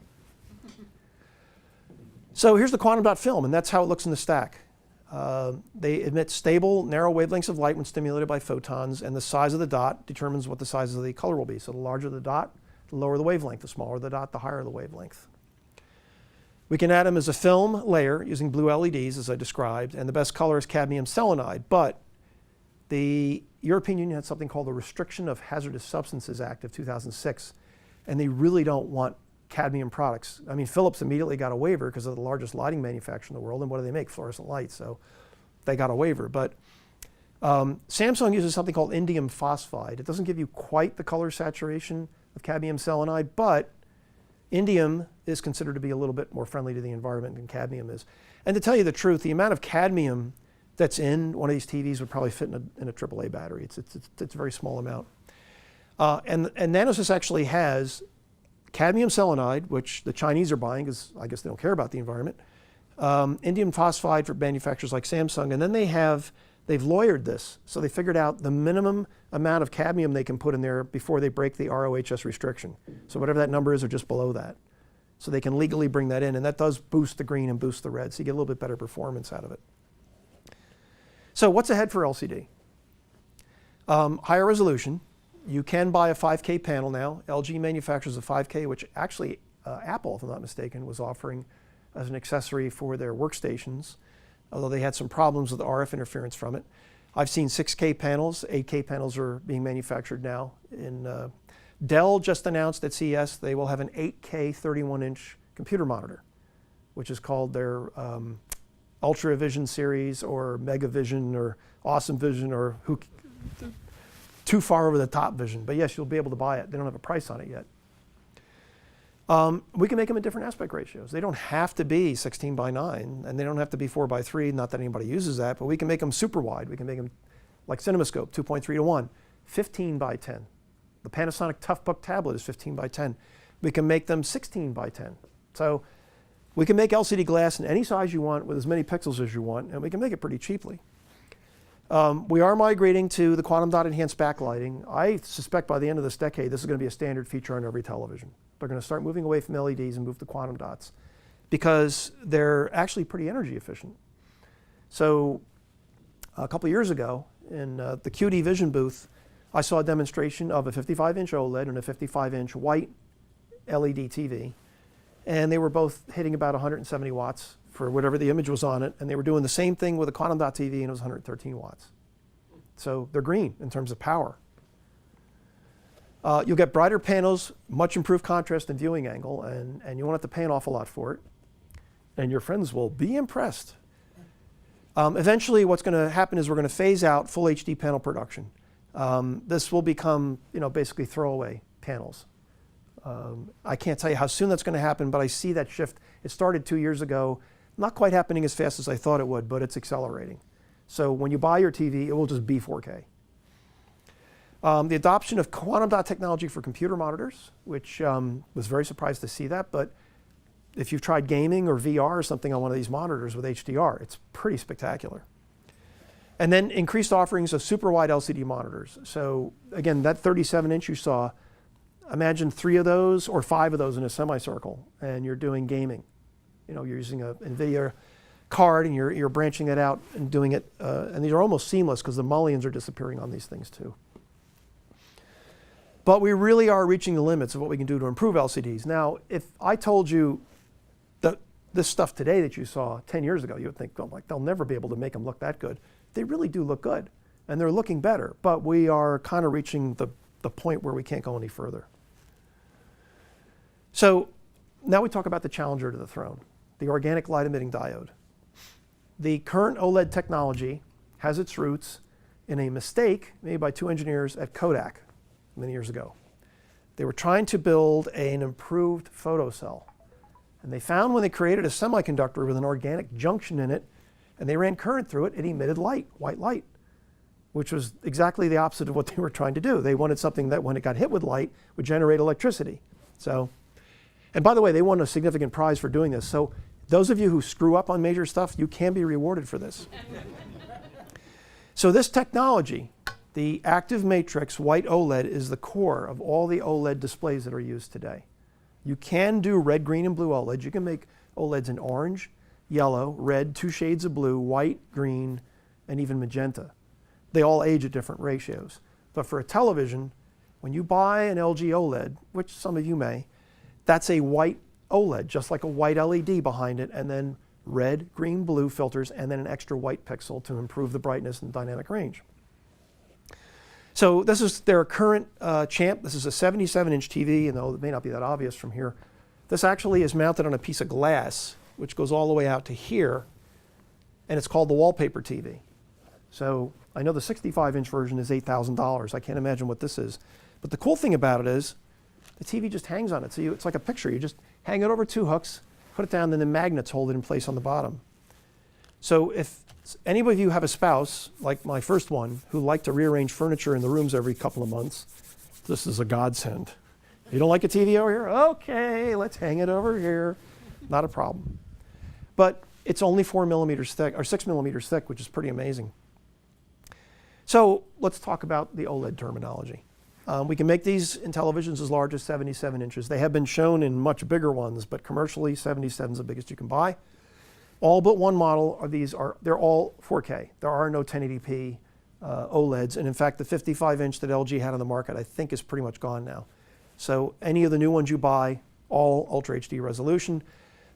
So here's the quantum dot film, and that's how it looks in the stack. They emit stable, narrow wavelengths of light when stimulated by photons, and the size of the dot determines what the size of the color will be. So the larger the dot, the lower the wavelength. The smaller the dot, the higher the wavelength. We can add them as a film layer using blue LEDs, as I described, and the best color is cadmium selenide. But the European Union had something called the Restriction of Hazardous Substances Act of 2006, and they really don't want cadmium products. I mean, Philips immediately got a waiver because they're the largest lighting manufacturer in the world, and what do they make? Fluorescent lights, so they got a waiver. But Samsung uses something called indium phosphide. It doesn't give you quite the color saturation of cadmium selenide, but indium is considered to be a little bit more friendly to the environment than cadmium is. And to tell you the truth, the amount of cadmium that's in one of these TVs would probably fit in a AAA battery. It's a very small amount. And Nanosys actually has cadmium selenide, which the Chinese are buying because I guess they don't care about the environment, indium phosphide for manufacturers like Samsung, and then they've lawyered this. So they figured out the minimum amount of cadmium they can put in there before they break the ROHS restriction. So whatever that number is, or just below that. So they can legally bring that in, and that does boost the green and boost the red, so you get a little bit better performance out of it. So what's ahead for LCD? Higher resolution. You can buy a 5K panel now. LG manufactures a 5K, which actually Apple, if I'm not mistaken, was offering as an accessory for their workstations, although they had some problems with RF interference from it. I've seen 6K panels. 8K panels are being manufactured now. Dell just announced at CES they will have an 8K 31-inch computer monitor, which is called their UltraVision series or MegaVision or Awesome Vision or too far over the top vision. But yes, you'll be able to buy it. They don't have a price on it yet. We can make them in different aspect ratios. They don't have to be 16 by 9, and they don't have to be 4 by 3. Not that anybody uses that, but we can make them super wide. We can make them like CinemaScope, 2.3 to 1, 15 by 10. The Panasonic Toughbook tablet is 15 by 10. We can make them 16 by 10. So we can make LCD glass in any size you want with as many pixels as you want, and we can make it pretty cheaply. We are migrating to the quantum dot enhanced backlighting. I suspect by the end of this decade, this is going to be a standard feature on every television. They're going to start moving away from LEDs and move to quantum dots because they're actually pretty energy efficient. So a couple of years ago in the QD Vision booth, I saw a demonstration of a 55-inch OLED and a 55-inch white LED TV. And they were both hitting about 170 watts for whatever the image was on it. And they were doing the same thing with a quantum dot TV, and it was 113 watts. So they're green in terms of power. You'll get brighter panels, much improved contrast and viewing angle, and you won't have to pay an awful lot for it. And your friends will be impressed. Eventually, what's going to happen is we're going to phase out full HD panel production. This will become, basically throwaway panels. I can't tell you how soon that's going to happen, but I see that shift. It started 2 years ago. Not quite happening as fast as I thought it would, but it's accelerating. So when you buy your TV, it will just be 4K. The adoption of quantum dot technology for computer monitors, which was very surprised to see that, but if you've tried gaming or VR or something on one of these monitors with HDR, it's pretty spectacular. And then increased offerings of super wide LCD monitors. So again, that 37-inch you saw, imagine 3 of those or 5 of those in a semicircle, and you're doing gaming. You're using a NVIDIA card and you're branching it out and doing it, and these are almost seamless because the mullions are disappearing on these things too. But we really are reaching the limits of what we can do to improve LCDs. Now, if I told you that this stuff today that you saw 10 years ago, you would think, oh, like, they'll never be able to make them look that good. They really do look good, and they're looking better, but we are kind of reaching the point where we can't go any further. So now we talk about the challenger to the throne, the organic light emitting diode. The current OLED technology has its roots in a mistake made by 2 engineers at Kodak many years ago. They were trying to build an improved photocell. And they found when they created a semiconductor with an organic junction in it, and they ran current through it, it emitted light, white light, which was exactly the opposite of what they were trying to do. They wanted something that when it got hit with light would generate electricity. So, and by the way, they won a significant prize for doing this. So those of you who screw up on major stuff, you can be rewarded for this. So this technology, the active matrix white OLED, is the core of all the OLED displays that are used today. You can do red, green, and blue OLEDs. You can make OLEDs in orange, yellow, red, 2 shades of blue, white, green, and even magenta. They all age at different ratios. But for a television, when you buy an LG OLED, which some of you may, that's a white OLED, just like a white LED behind it, and then red, green, blue filters, and then an extra white pixel to improve the brightness and dynamic range. So this is their current champ. This is a 77-inch TV, and though it may not be that obvious from here, this actually is mounted on a piece of glass, which goes all the way out to here, and it's called the Wallpaper TV. So I know the 65-inch version is $8,000. I can't imagine what this is. But the cool thing about it is the TV just hangs on it. So it's like a picture. You just hang it over 2 hooks, put it down, then the magnets hold it in place on the bottom. So if any of you have a spouse, like my first one, who like to rearrange furniture in the rooms every couple of months, this is a godsend. You don't like a TV over here? Okay, let's hang it over here. Not a problem. But it's only 4 millimeters thick, or 6 millimeters thick, which is pretty amazing. So let's talk about the OLED terminology. We can make these in televisions as large as 77 inches. They have been shown in much bigger ones, but commercially, 77 is the biggest you can buy. All but one model of these they're all 4K. There are no 1080p OLEDs, and in fact, the 55-inch that LG had on the market, I think, is pretty much gone now. So any of the new ones you buy, all Ultra HD resolution.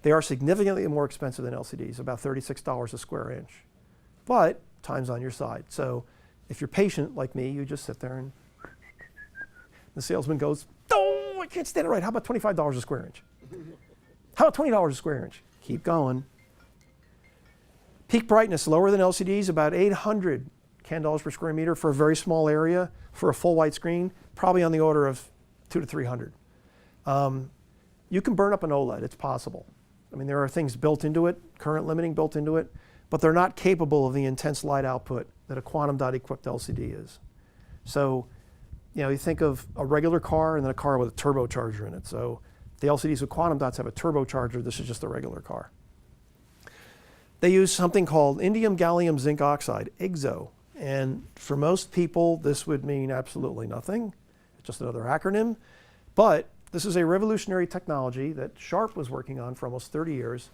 They are significantly more expensive than LCDs, about $36 a square inch. But time's on your side. So if you're patient like me, you just sit there and the salesman goes, oh, I can't stand it right. How about $25 a square inch? How about $20 a square inch? Keep going. Peak brightness lower than LCDs, about 800 candles per square meter for a very small area. For a full white screen, probably on the order of 200 to 300. You can burn up an OLED, it's possible. I mean, there are things built into it, current limiting built into it, but they're not capable of the intense light output that a quantum dot equipped LCD is. So, you think of a regular car and then a car with a turbocharger in it. So the LCDs with quantum dots have a turbocharger. This is just a regular car. They use something called Indium, Gallium, Zinc Oxide, IGZO. And for most people, this would mean absolutely nothing. It's just another acronym. But this is a revolutionary technology that Sharp was working on for almost 30 years.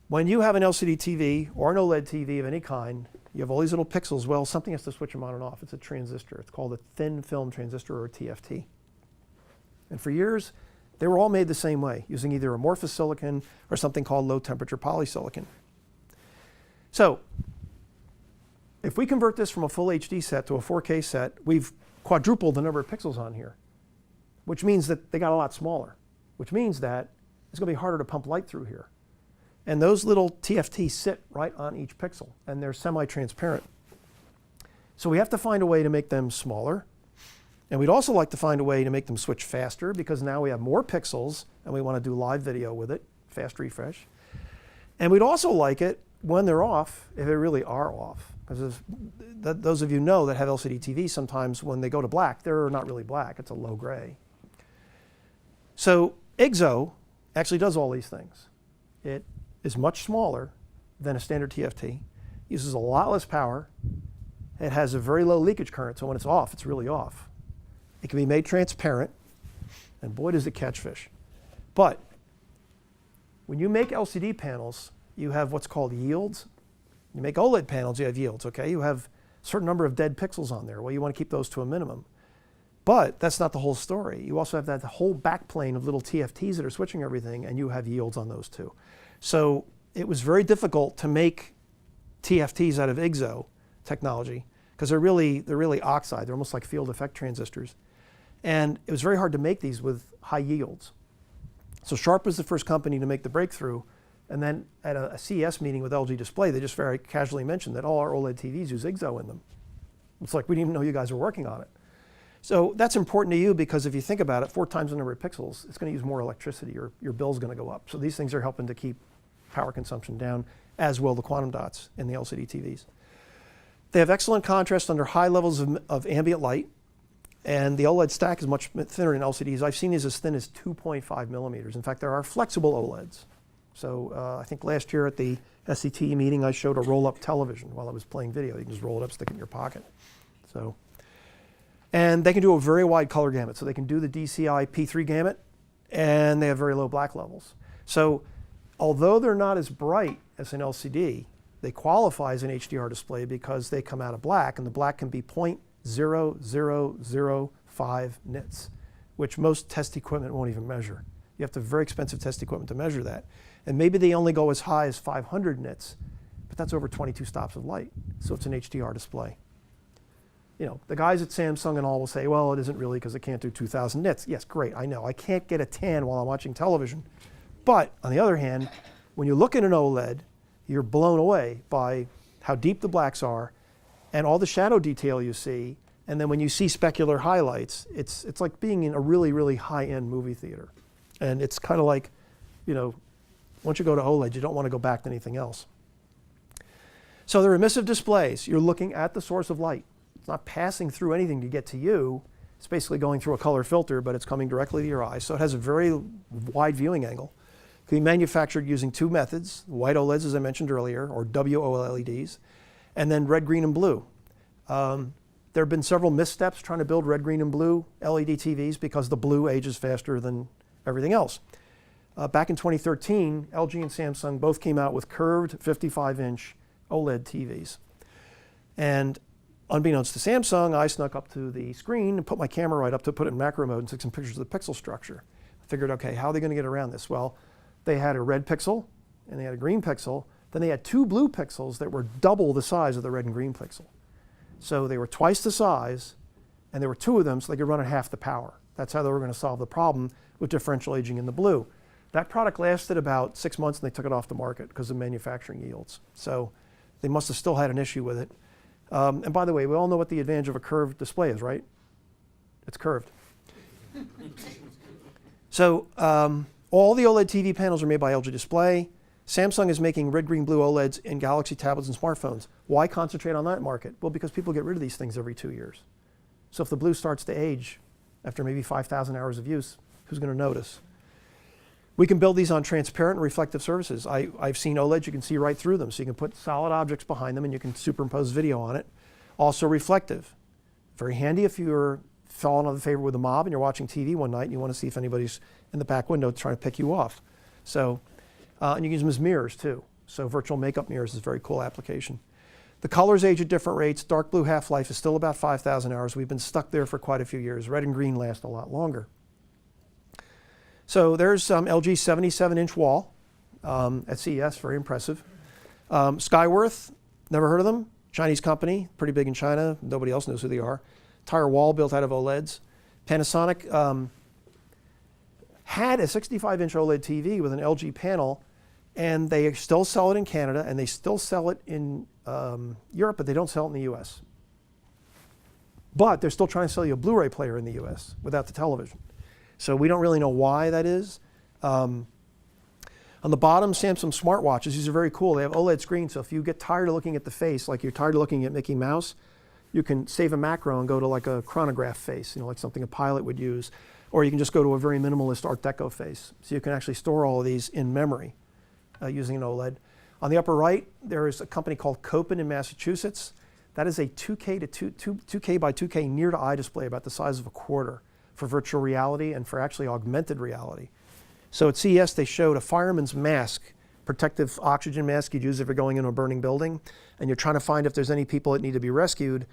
When you have an LCD TV or an OLED TV of any kind, you have all these little pixels. Well, something has to switch them on and off. It's a transistor. It's called a thin film transistor, or a TFT. And for years, they were all made the same way, using either amorphous silicon or something called low temperature polysilicon. So if we convert this from a full HD set to a 4K set, we've quadrupled the number of pixels on here, which means that they got a lot smaller, which means that it's going to be harder to pump light through here. And those little TFTs sit right on each pixel, and they're semi-transparent. So we have to find a way to make them smaller. And we'd also like to find a way to make them switch faster, because now we have more pixels and we want to do live video with it, fast refresh. And we'd also like it when they're off, if they really are off. Because those of you know that have LCD TVs, sometimes when they go to black, they're not really black, it's a low gray. So IGZO actually does all these things. It is much smaller than a standard TFT, uses a lot less power, it has a very low leakage current, so when it's off, it's really off. It can be made transparent, and boy does it catch fish. But when you make LCD panels, you have what's called yields. You make OLED panels, you have yields, okay? You have a certain number of dead pixels on there. Well, you want to keep those to a minimum. But that's not the whole story. You also have that whole backplane of little TFTs that are switching everything, and you have yields on those too. So it was very difficult to make TFTs out of IGZO technology, because they're really oxide. They're almost like field effect transistors. And it was very hard to make these with high yields. So Sharp was the first company to make the breakthrough. And then at a CES meeting with LG Display, they just very casually mentioned that all our OLED TVs use IGZO in them. It's like, we didn't even know you guys were working on it. So that's important to you, because if you think about it, 4 times the number of pixels, it's going to use more electricity, or your bill's going to go up. So these things are helping to keep power consumption down, as will the quantum dots in the LCD TVs. They have excellent contrast under high levels of ambient light. And the OLED stack is much thinner than LCDs. I've seen these as thin as 2.5 millimeters. In fact, there are flexible OLEDs. So I think last year at the SCTE meeting, I showed a roll-up television while I was playing video. You can just roll it up, stick it in your pocket. So, and they can do a very wide color gamut. So they can do the DCI P3 gamut, and they have very low black levels. So although they're not as bright as an LCD, they qualify as an HDR display because they come out of black, and the black can be 0.0005 nits, which most test equipment won't even measure. You have to have very expensive test equipment to measure that. And maybe they only go as high as 500 nits, but that's over 22 stops of light, so it's an HDR display. You know, the guys at Samsung and all will say, well, it isn't really because it can't do 2,000 nits. Yes, great, I know. I can't get a tan while I'm watching television. But on the other hand, when you look at an OLED, you're blown away by how deep the blacks are and all the shadow detail you see. And then when you see specular highlights, it's like being in a really, really high-end movie theater. And it's kind of like, you know, once you go to OLED, you don't want to go back to anything else. So they're emissive displays. You're looking at the source of light. It's not passing through anything to get to you. It's basically going through a color filter, but it's coming directly to your eyes. So it has a very wide viewing angle. It can be manufactured using 2 methods, white OLEDs, as I mentioned earlier, or WOLEDs, and then red, green, and blue. There have been several missteps trying to build red, green, and blue LED TVs because the blue ages faster than everything else. Back in 2013, LG and Samsung both came out with curved 55-inch OLED TVs. And unbeknownst to Samsung, I snuck up to the screen and put my camera right up to put it in macro mode and took some pictures of the pixel structure. I figured, okay, how are they going to get around this? Well, they had a red pixel and they had a green pixel. Then they had 2 blue pixels that were double the size of the red and green pixel. So they were twice the size, and there were 2 of them, so they could run at half the power. That's how they were going to solve the problem with differential aging in the blue. That product lasted about 6 months, and they took it off the market because of manufacturing yields. So they must have still had an issue with it. And by the way, we all know what the advantage of a curved display is, right? It's curved. So all the OLED TV panels are made by LG Display. Samsung is making red, green, blue OLEDs in Galaxy tablets and smartphones. Why concentrate on that market? Well, because people get rid of these things every 2 years. So if the blue starts to age after maybe 5,000 hours of use, who's going to notice? We can build these on transparent and reflective surfaces. I've seen OLEDs, you can see right through them. So you can put solid objects behind them and you can superimpose video on it. Also reflective. Very handy if you're falling out of favor with a mob and you're watching TV one night and you want to see if anybody's in the back window trying to pick you off. So, and you can use them as mirrors too. So virtual makeup mirrors is a very cool application. The colors age at different rates. Dark blue half-life is still about 5,000 hours. We've been stuck there for quite a few years. Red and green last a lot longer. So there's LG 77-inch wall at CES, very impressive. Skyworth, never heard of them. Chinese company, pretty big in China. Nobody else knows who they are. Entire wall built out of OLEDs. Panasonic had a 65-inch OLED TV with an LG panel And they still sell it in Canada, and they still sell it in Europe, but they don't sell it in the US. But they're still trying to sell you a Blu-ray player in the US without the television. So we don't really know why that is. On the bottom, Samsung smartwatches. These are very cool. They have OLED screens, so if you get tired of looking at the face, like you're tired of looking at Mickey Mouse, you can save a macro and go to like a chronograph face, like something a pilot would use. Or you can just go to a very minimalist Art Deco face. So you can actually store all of these in memory using an OLED. On the upper right, there is a company called Copen in Massachusetts. That is a 2K by 2K near-to-eye display about the size of a quarter for virtual reality and for actually augmented reality. So at CES, they showed a fireman's mask, protective oxygen mask you'd use if you're going into a burning building, and you're trying to find if there's any people that need to be rescued.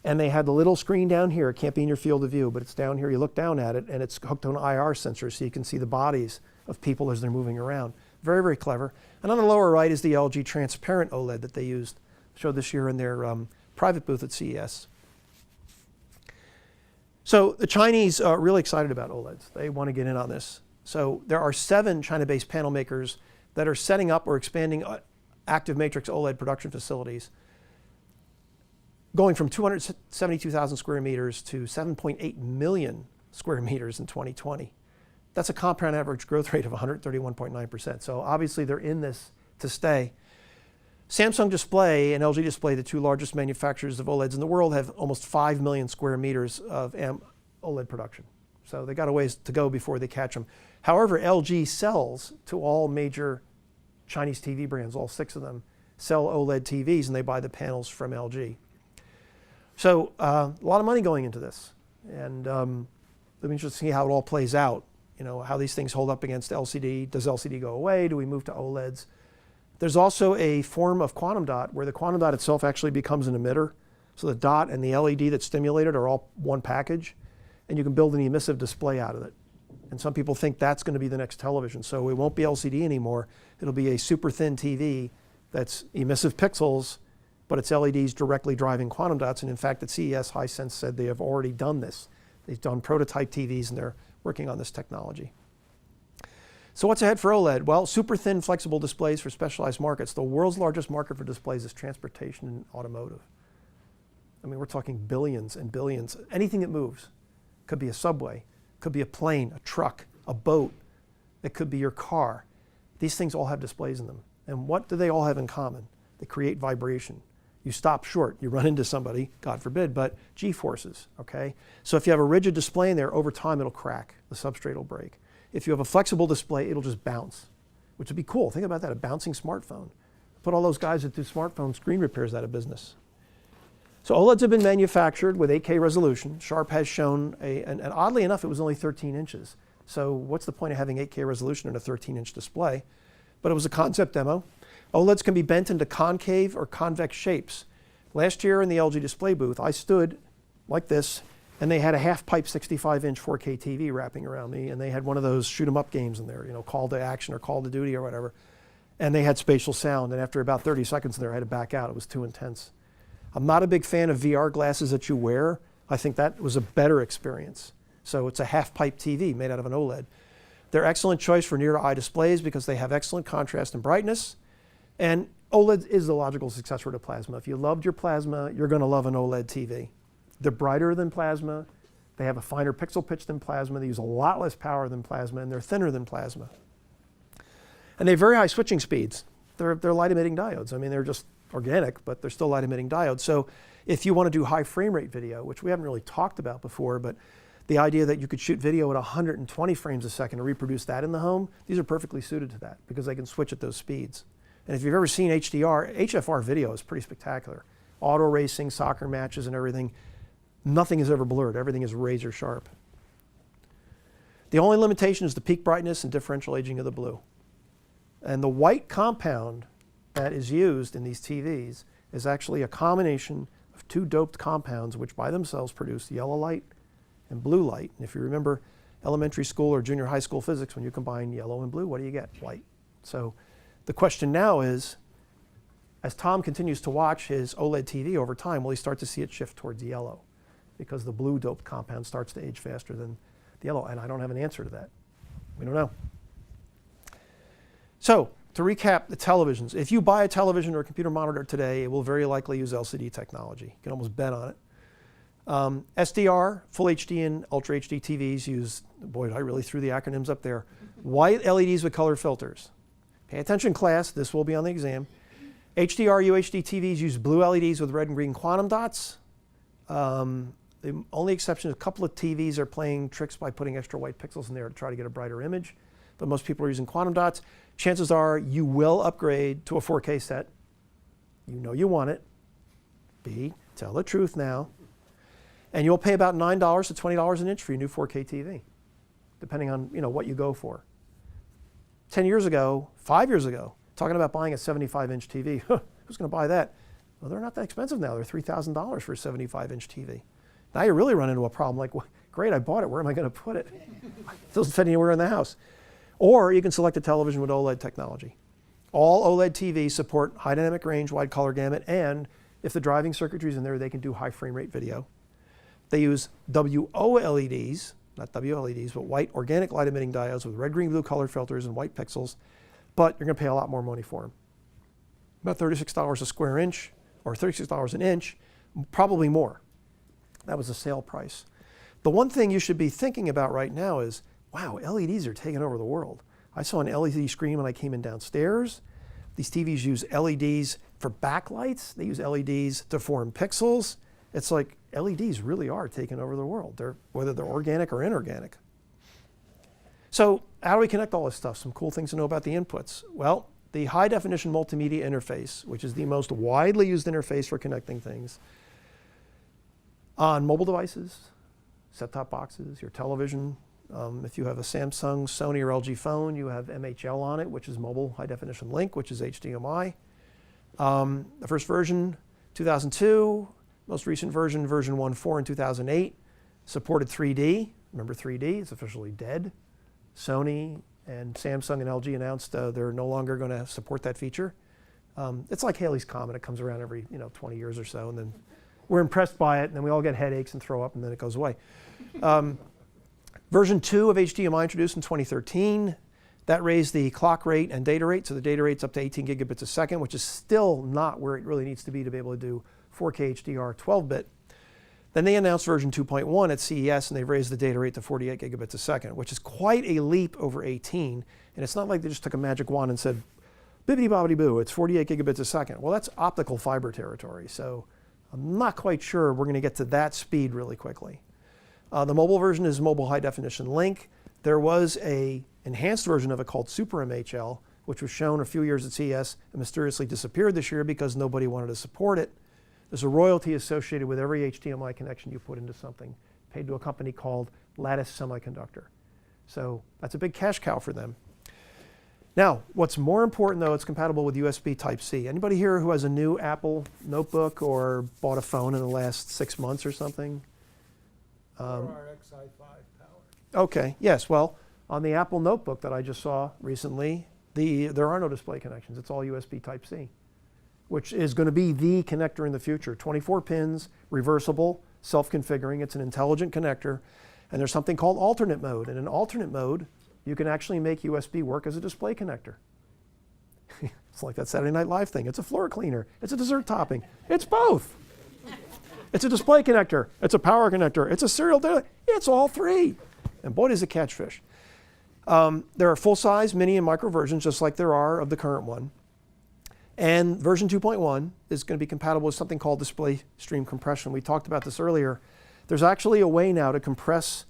And they had the little screen down here. It can't be in your field of view, but it's down here. You look down at it, and it's hooked to an IR sensor, so you can see the bodies of people as they're moving around. Very, very clever. And on the lower right is the LG Transparent Oled that they showed this year in their private booth at CES. So the Chinese are really excited about OLEDs. They want to get in on this. So there are 7 China-based panel makers that are setting up or expanding active matrix OLED production facilities, going from 272,000 square meters to 7.8 million square meters in 2020. That's a compound average growth rate of 131.9%. So obviously they're in this to stay. Samsung Display and LG Display, the 2 largest manufacturers of OLEDs in the world, have almost 5 million square meters of OLED production. So they got a ways to go before they catch them. However, LG sells to all major Chinese TV brands, all 6 of them sell OLED TVs, and they buy the panels from LG. So a lot of money going into this. And it'll be interesting to see how it all plays out. How these things hold up against LCD. Does LCD go away? Do we move to OLEDs? There's also a form of quantum dot where the quantum dot itself actually becomes an emitter. So the dot and the LED that's stimulated are all one package, and you can build an emissive display out of it. And some people think that's going to be the next television. So it won't be LCD anymore. It'll be a super thin TV that's emissive pixels, but it's LEDs directly driving quantum dots. And in fact, at CES, Hisense said they have already done this. They've done prototype TVs, and they're working on this technology. So what's ahead for OLED? Well, super thin flexible displays for specialized markets. The world's largest market for displays is transportation and automotive. I mean, we're talking billions and billions. Anything that moves. Could be a subway, could be a plane, a truck, a boat. It could be your car. These things all have displays in them. And what do they all have in common? They create vibration. You stop short, you run into somebody, God forbid, but G-forces, okay? So if you have a rigid display in there, over time it'll crack, the substrate will break. If you have a flexible display, it'll just bounce, which would be cool. Think about that, a bouncing smartphone. Put all those guys that do smartphone screen repairs out of business. So OLEDs have been manufactured with 8K resolution. Sharp has shown, and oddly enough, it was only 13 inches. So what's the point of having 8K resolution in a 13-inch display? But it was a concept demo. OLEDs can be bent into concave or convex shapes. Last year in the LG display booth, I stood like this, and they had a half-pipe 65-inch 4K TV wrapping around me, and they had one of those shoot-'em-up games in there, Call to Action or Call to Duty or whatever. And they had spatial sound, and after about 30 seconds in there, I had to back out. It was too intense. I'm not a big fan of VR glasses that you wear. I think that was a better experience. So it's a half-pipe TV made out of an OLED. They're excellent choice for near-to-eye displays because they have excellent contrast and brightness. And OLED is the logical successor to plasma. If you loved your plasma, you're going to love an OLED TV. They're brighter than plasma. They have a finer pixel pitch than plasma. They use a lot less power than plasma, and they're thinner than plasma. And they have very high switching speeds. They're light-emitting diodes. I mean, they're just organic, but they're still light-emitting diodes. So if you want to do high frame rate video, which we haven't really talked about before, but the idea that you could shoot video at 120 frames a second and reproduce that in the home, these are perfectly suited to that because they can switch at those speeds. And if you've ever seen HFR video is pretty spectacular. Auto racing, soccer matches, and everything. Nothing is ever blurred. Everything is razor sharp. The only limitation is the peak brightness and differential aging of the blue. And the white compound that is used in these TVs is actually a combination of 2 doped compounds which by themselves produce yellow light and blue light. And if you remember elementary school or junior high school physics, when you combine yellow and blue, what do you get? White. So the question now is, as Tom continues to watch his OLED TV over time, will he start to see it shift towards yellow? Because the blue doped compound starts to age faster than the yellow. And I don't have an answer to that. We don't know. So to recap the televisions, if you buy a television or a computer monitor today, it will very likely use LCD technology. You can almost bet on it. SDR, Full HD and Ultra HD TVs use, boy, I really threw the acronyms up there, white LEDs with color filters. Pay attention, class, this will be on the exam. HDR UHD TVs use blue LEDs with red and green quantum dots. The only exception is a couple of TVs are playing tricks by putting extra white pixels in there to try to get a brighter image. But most people are using quantum dots. Chances are you will upgrade to a 4K set. You know you want it. B, tell the truth now. And you'll pay about $9 to $20 an inch for your new 4K TV, depending on what you go for. 10 years ago, 5 years ago, talking about buying a 75-inch TV. Who's going to buy that? Well, they're not that expensive now. They're $3,000 for a 75-inch TV. Now you really run into a problem like, well, great, I bought it. Where am I going to put it? It doesn't fit anywhere in the house. Or you can select a television with OLED technology. All OLED TVs support high dynamic range, wide color gamut, and if the driving circuitry is in there, they can do high frame rate video. They use WOLEDs, not WLEDs, but white organic light emitting diodes with red, green, blue color filters and white pixels, but you're going to pay a lot more money for them. About $36 a square inch, or $36 an inch, probably more. That was the sale price. The one thing you should be thinking about right now is, wow, LEDs are taking over the world. I saw an LED screen when I came in downstairs. These TVs use LEDs for backlights. They use LEDs to form pixels. It's like LEDs really are taking over the world, whether they're organic or inorganic. So how do we connect all this stuff? Some cool things to know about the inputs. Well, the high definition multimedia interface, which is the most widely used interface for connecting things, on mobile devices, set-top boxes, your television. If you have a Samsung, Sony, or LG phone, you have MHL on it, which is mobile high definition link, which is HDMI. The first version, 2002. Most recent version, version 1.4 in 2008, supported 3D. Remember 3D, it's officially dead. Sony and Samsung and LG announced they're no longer going to support that feature. It's like Halley's Comet. It comes around every 20 years or so, and then we're impressed by it, and then we all get headaches and throw up, and then it goes away. Version 2 of HDMI introduced in 2013. That raised the clock rate and data rate, so the data rate's up to 18 gigabits a second, which is still not where it really needs to be to do 4K HDR 12-bit. Then they announced version 2.1 at CES, and they've raised the data rate to 48 gigabits a second, which is quite a leap over 18. And it's not like they just took a magic wand and said, bibbidi bobbidi boo, it's 48 gigabits a second. Well, that's optical fiber territory, so I'm not quite sure we're going to get to that speed really quickly. The mobile version is mobile high definition link. There was an enhanced version of it called Super MHL, which was shown a few years at CES and mysteriously disappeared this year because nobody wanted to support it. There's a royalty associated with every HDMI connection you put into something, paid to a company called Lattice Semiconductor. So that's a big cash cow for them. Now, what's more important though, it's compatible with USB Type-C. Anybody here who has a new Apple notebook or bought a phone in the last 6 months or something? Our XI5 power. Okay, yes, well, on the Apple notebook that I just saw recently, there are no display connections. It's all USB Type-C, which is going to be the connector in the future. 24 pins, reversible, self-configuring. It's an intelligent connector. And there's something called alternate mode. And in alternate mode, you can actually make USB work as a display connector. It's like that Saturday Night Live thing. It's a floor cleaner. It's a dessert topping. It's both. It's a display connector. It's a power connector. It's a serial data. It's all three. And boy, does it catch fish. There are full-size mini and micro versions, just like there are of the current one. And version 2.1 is going to be compatible with something called display stream compression. We talked about this earlier. There's actually a way now to compress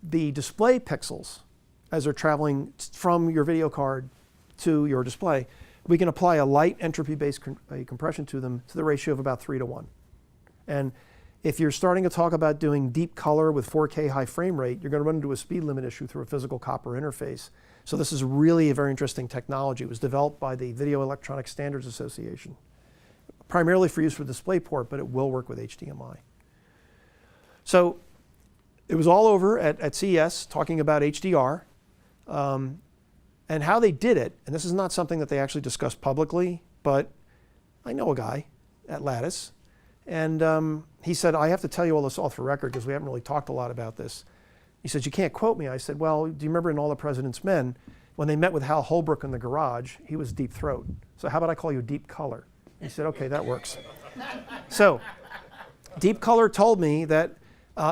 the display pixels as they're traveling from your video card to your display. We can apply a light entropy-based compression to them to the ratio of about 3 to 1. And if you're starting to talk about doing deep color with 4K high frame rate, you're going to run into a speed limit issue through a physical copper interface. So this is really a very interesting technology. It was developed by the Video Electronic Standards Association, primarily for use with Displayport, but it will work with HDMI. So it was all over at CES talking about HDR and how they did it. And this is not something that they actually discussed publicly, but I know a guy at Lattice. And he said, I have to tell you all this off the record because we haven't really talked a lot about this. He said, you can't quote me. I said, well, do you remember in All the President's Men, when they met with Hal Holbrook in the garage, he was Deep Throat. So how about I call you Deep Color? He said, okay, that works. So Deep Color told me that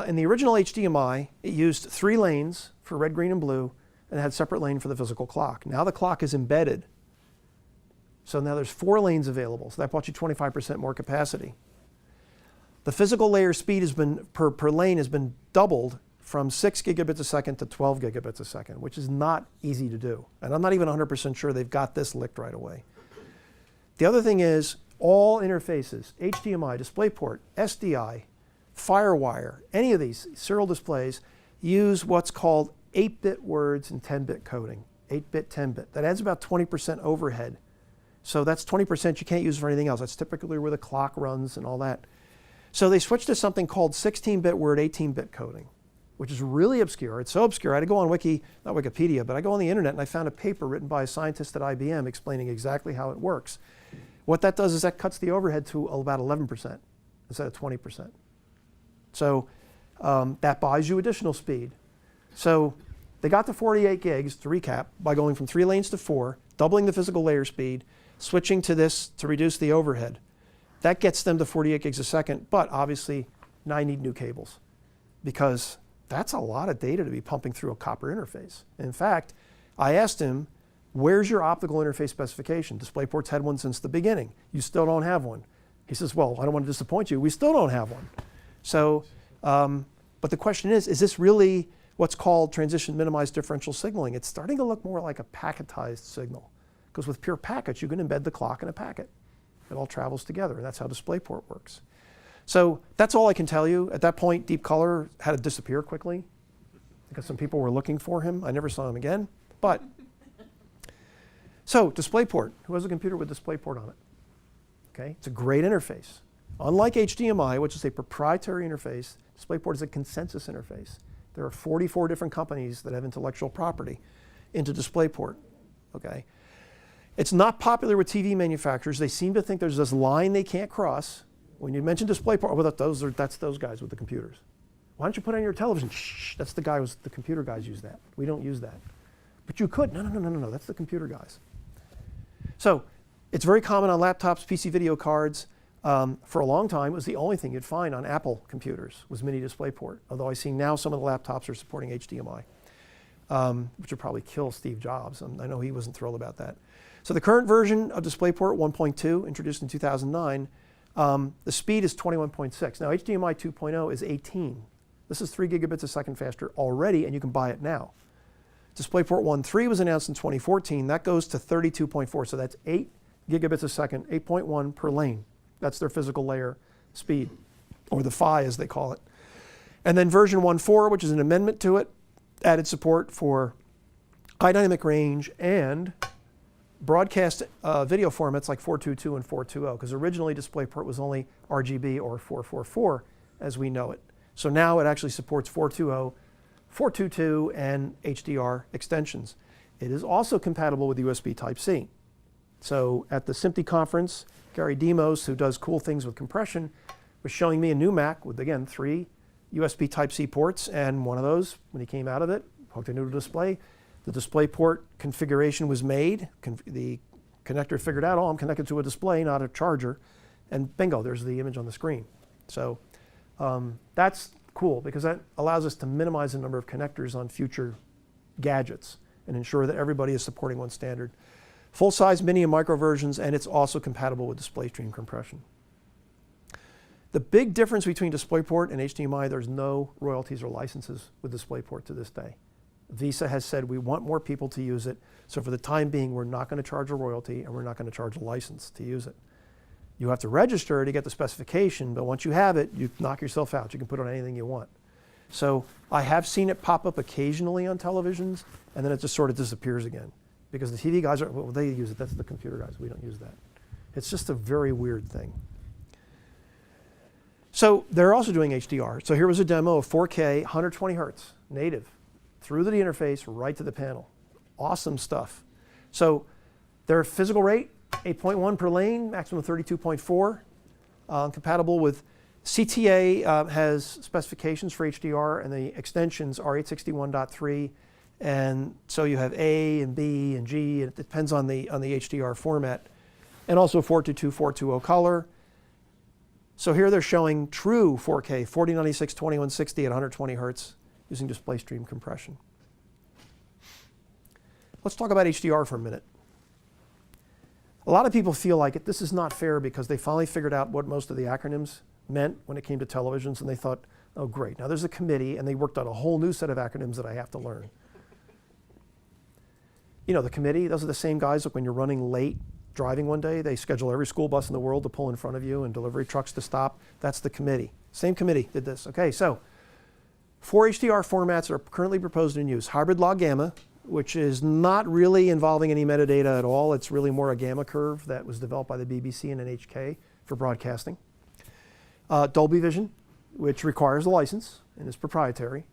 in the original HDMI, it used 3 lanes for red, green, and blue, and it had separate lane for the physical clock. Now the clock is embedded. So now there's 4 lanes available. So that bought you 25% more capacity. The physical layer speed has been, per lane has been doubled from 6 gigabits a second to 12 gigabits a second, which is not easy to do. And I'm not even 100% sure they've got this licked right away. The other thing is all interfaces, HDMI, DisplayPort, SDI, FireWire, any of these serial displays use what's called 8-bit words and 10-bit coding, 8-bit, 10-bit. That adds about 20% overhead. So that's 20% you can't use for anything else. That's typically where the clock runs and all that. So they switched to something called 16-bit word, 18-bit coding, which is really obscure. It's so obscure, I had to go on not Wikipedia, but I go on the internet and I found a paper written by a scientist at IBM explaining exactly how it works. What that does is that cuts the overhead to about 11% instead of 20%. So that buys you additional speed. So they got to 48 gigs, to recap, by going from 3 lanes to 4, doubling the physical layer speed, switching to this to reduce the overhead. That gets them to 48 gigs a second, but obviously now I need new cables because that's a lot of data to be pumping through a copper interface. In fact, I asked him, where's your optical interface specification? DisplayPort's had one since the beginning. You still don't have one. He says, well, I don't want to disappoint you. We still don't have one. So, but the question is this really what's called transition minimized differential signaling? It's starting to look more like a packetized signal. Because with pure packets, you can embed the clock in a packet. It all travels together, and that's how DisplayPort works. So that's all I can tell you. At that point, Deep Color had to disappear quickly because some people were looking for him. I never saw him again. But so DisplayPort. Who has a computer with DisplayPort on it? Okay, it's a great interface. Unlike HDMI, which is a proprietary interface, DisplayPort is a consensus interface. There are 44 different companies that have intellectual property into DisplayPort. Okay. It's not popular with TV manufacturers. They seem to think there's this line they can't cross. When you mention DisplayPort, well, that's those guys with the computers. Why don't you put it on your television? Shh, that's the guy the computer guys use that. We don't use that. But you could. No, that's the computer guys. So it's very common on laptops, PC video cards. For a long time, it was the only thing you'd find on Apple computers was mini DisplayPort. Although I see now some of the laptops are supporting HDMI, which would probably kill Steve Jobs. I know he wasn't thrilled about that. So the current version of DisplayPort 1.2, introduced in 2009, the speed is 21.6. Now HDMI 2.0 is 18. This is 3 gigabits a second faster already, and you can buy it now. DisplayPort 1.3 was announced in 2014. That goes to 32.4, so that's 8 gigabits a second, 8.1 per lane. That's their physical layer speed, or the PHY as they call it. And then version 1.4, which is an amendment to it, added support for high dynamic range and broadcast video formats like 422 and 420, because originally DisplayPort was only RGB or 444 as we know it. So now it actually supports 420, 422, and HDR extensions. It is also compatible with USB Type-C. So at the SMPTE conference, Gary Demos, who does cool things with compression, was showing me a new Mac with, again, 3 USB Type-C ports, and one of those, when he came out of it, hooked into a display. The DisplayPort configuration was made. The connector figured out, oh, I'm connected to a display, not a charger. And bingo, there's the image on the screen. So that's cool because that allows us to minimize the number of connectors on future gadgets and ensure that everybody is supporting one standard. Full-size mini and micro versions, and it's also compatible with display stream compression. The big difference between DisplayPort and HDMI, there's no royalties or licenses with DisplayPort to this day. Visa has said we want more people to use it, so for the time being, we're not going to charge a royalty and we're not going to charge a license to use it. You have to register to get the specification, but once you have it, you knock yourself out. You can put it on anything you want. So I have seen it pop up occasionally on televisions, and then it just sort of disappears again. Because the TV guys, well, they use it. That's the computer guys. We don't use that. It's just a very weird thing. So they're also doing HDR. So here was a demo of 4K, 120 hertz, native, through the interface, right to the panel. Awesome stuff. So their physical rate, 8.1 per lane, maximum 32.4, compatible with CTA has specifications for HDR, and the extensions are 861.3 And so you have A and B and G, and it depends on the HDR format. And also 422, 420 color. So here they're showing true 4K, 4096, 2160 at 120 hertz using display stream compression. Let's talk about HDR for a minute. A lot of people feel like this is not fair because they finally figured out what most of the acronyms meant when it came to televisions, and they thought, oh great, now there's a committee and they worked on a whole new set of acronyms that I have to learn. You know, the committee, those are the same guys like when you're running late driving one day, they schedule every school bus in the world to pull in front of you and delivery trucks to stop. That's the committee. Same committee did this. Okay, so 4 HDR formats are currently proposed in use. Hybrid log gamma, which is not really involving any metadata at all. It's really more a gamma curve that was developed by the BBC and NHK for broadcasting. Dolby Vision, which requires a license and is proprietary.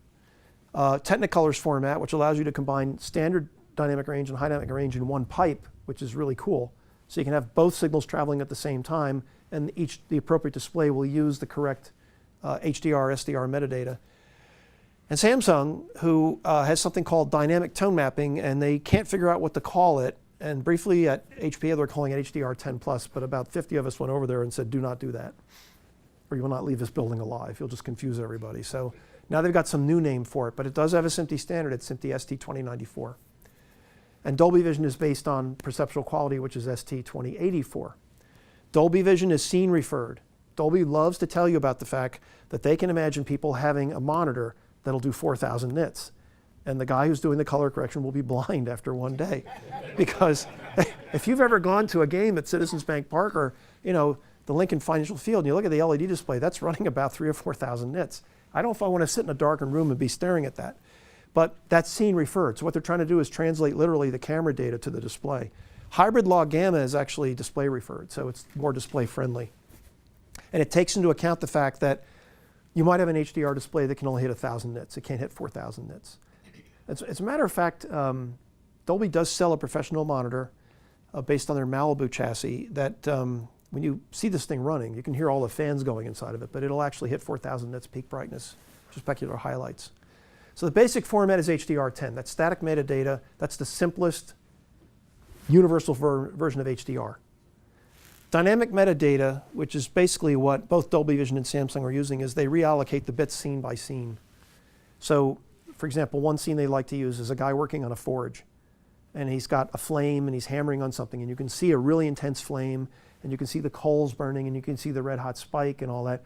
Technicolor's format, which allows you to combine standard dynamic range and high dynamic range in one pipe, which is really cool. So you can have both signals traveling at the same time, and the appropriate display will use the correct HDR, SDR metadata. And Samsung, who has something called dynamic tone mapping, and they can't figure out what to call it. And briefly at HPA, they're calling it HDR10+, but about 50 of us went over there and said, do not do that, or you will not leave this building alive. You'll just confuse everybody. So now they've got some new name for it, but it does have a SMPTE standard. It's SMPTE ST2094. And Dolby Vision is based on perceptual quality, which is ST2084. Dolby Vision is scene referred. Dolby loves to tell you about the fact that they can imagine people having a monitor that'll do 4,000 nits. And the guy who's doing the color correction will be blind after one day. Because if you've ever gone to a game at Citizens Bank Park or the Lincoln Financial Field, and you look at the LED display, that's running about 3,000 or 4,000 nits. I don't know if I want to sit in a darkened room and be staring at that. But that's scene referred. So what they're trying to do is translate literally the camera data to the display. Hybrid log gamma is actually display referred, so it's more display friendly. And it takes into account the fact that you might have an HDR display that can only hit 1,000 nits. It can't hit 4,000 nits. As a matter of fact, Dolby does sell a professional monitor based on their Malibu chassis that when you see this thing running, you can hear all the fans going inside of it, but it'll actually hit 4,000 nits peak brightness, just specular highlights. So the basic format is HDR10. That's static metadata. That's the simplest universal version of HDR. Dynamic metadata, which is basically what both Dolby Vision and Samsung are using, is they reallocate the bits scene by scene. So, for example, one scene they like to use is a guy working on a forge. And he's got a flame and he's hammering on something. And you can see a really intense flame. And you can see the coals burning. And you can see the red hot spike and all that.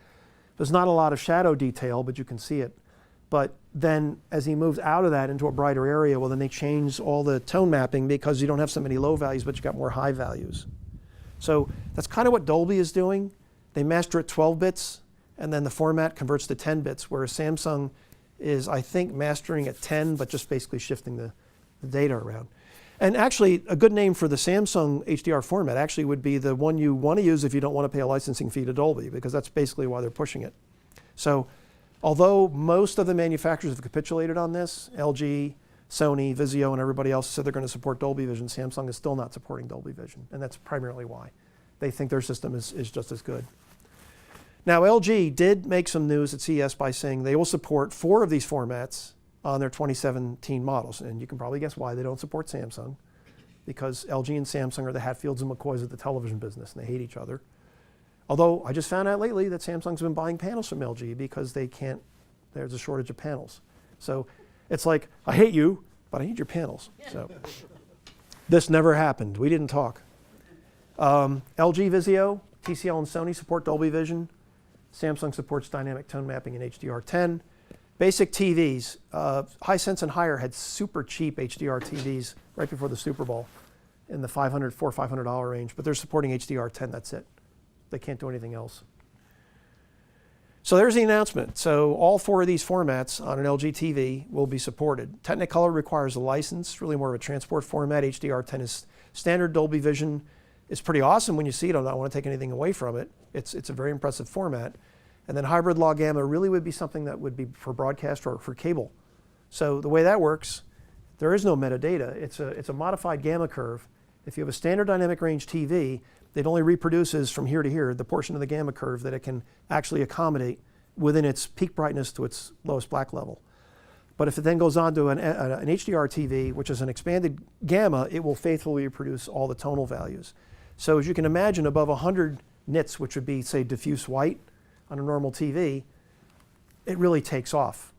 There's not a lot of shadow detail, but you can see it. But then as he moves out of that into a brighter area, well, then they change all the tone mapping because you don't have so many low values, but you got more high values. So that's kind of what Dolby is doing. They master at 12 bits, and then the format converts to 10 bits, whereas Samsung is, I think, mastering at 10, but just basically shifting the data around. And actually, a good name for the Samsung HDR format actually would be the one you want to use if you don't want to pay a licensing fee to Dolby, because that's basically why they're pushing it. So although most of the manufacturers have capitulated on this, LG, Sony, Vizio, and everybody else said they're going to support Dolby Vision, Samsung is still not supporting Dolby Vision, and that's primarily why. They think their system is just as good. Now, LG did make some news at CES by saying they will support 4 of these formats on their 2017 models, and you can probably guess why they don't support Samsung, because LG and Samsung are the Hatfields and McCoys of the television business, and they hate each other. Although I just found out lately that Samsung's been buying panels from LG because there's a shortage of panels. So it's like, I hate you, but I need your panels. So this never happened. We didn't talk. LG, Vizio, TCL, and Sony support Dolby Vision. Samsung supports dynamic tone mapping in HDR10. Basic TVs, Hisense and Haier had super cheap HDR TVs right before the Super Bowl in the $500 range, but they're supporting HDR10, that's it. They can't do anything else. So there's the announcement. So all 4 of these formats on an LG TV will be supported. Technicolor requires a license, really more of a transport format. HDR10 is standard. Dolby Vision is pretty awesome when you see it. I don't want to take anything away from it. It's a very impressive format. And then hybrid log gamma really would be something that would be for broadcast or for cable. So the way that works, there is no metadata. It's a modified gamma curve. If you have a standard dynamic range TV, it only reproduces from here to here the portion of the gamma curve that it can actually accommodate within its peak brightness to its lowest black level. But if it then goes on to an HDR TV, which is an expanded gamma, it will faithfully reproduce all the tonal values. So as you can imagine, above 100 nits, which would be, say, diffuse white on a normal TV, it really takes off.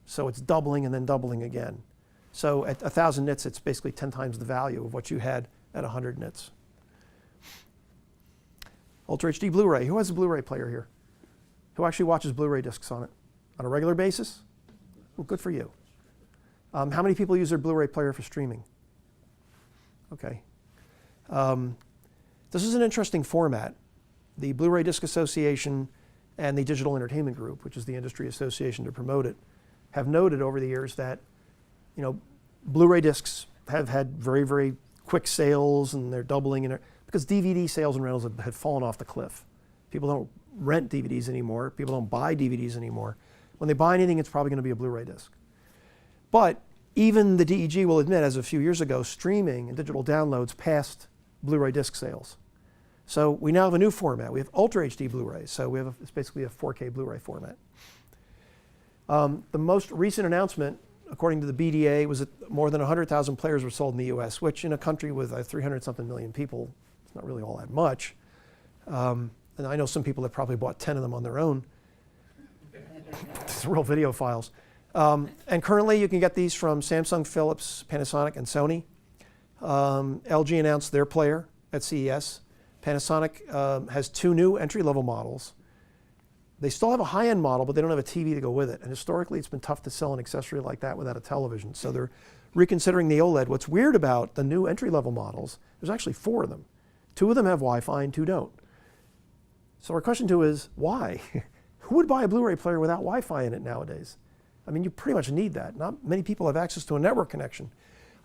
So it's doubling and then doubling again. So at 1,000 nits, it's basically 10 times the value of what you had at 100 nits. Ultra HD Blu-ray. Who has a Blu-ray player here? Who actually watches Blu-ray discs on it on a regular basis? Well, good for you. How many people use their Blu-ray player for streaming? Okay. This is an interesting format. The Blu-ray Disc Association and the Digital Entertainment Group, which is the industry association to promote it, have noted over the years that, you know, Blu-ray discs have had very, very quick sales, and they're doubling because DVD sales and rentals had fallen off the cliff. People don't rent DVDs anymore. People don't buy DVDs anymore. When they buy anything, it's probably going to be a Blu-ray disc. But even the DEG will admit, as a few years ago, streaming and digital downloads passed Blu-ray disc sales. So we now have a new format. We have Ultra HD Blu-rays. So we have it's basically a 4K Blu-ray format. The most recent announcement, according to the BDA, was that more than 100,000 players were sold in the US, which in a country with 300-something million people, it's not really all that much. And I know some people that probably bought 10 of them on their own. It's real video files. And currently you can get these from Samsung, Philips, Panasonic, and Sony. LG announced their player at CES. Panasonic has 2 new entry-level models. They still have a high-end model, but they don't have a TV to go with it. And historically, it's been tough to sell an accessory like that without a television. So they're reconsidering the OLED. What's weird about the new entry-level models, there's actually 4 of them. 2 of them have Wi-Fi and 2 don't. So our question 2 is, why? Who would buy a Blu-ray player without Wi-Fi in it nowadays? I mean, you pretty much need that. Not many people have access to a network connection.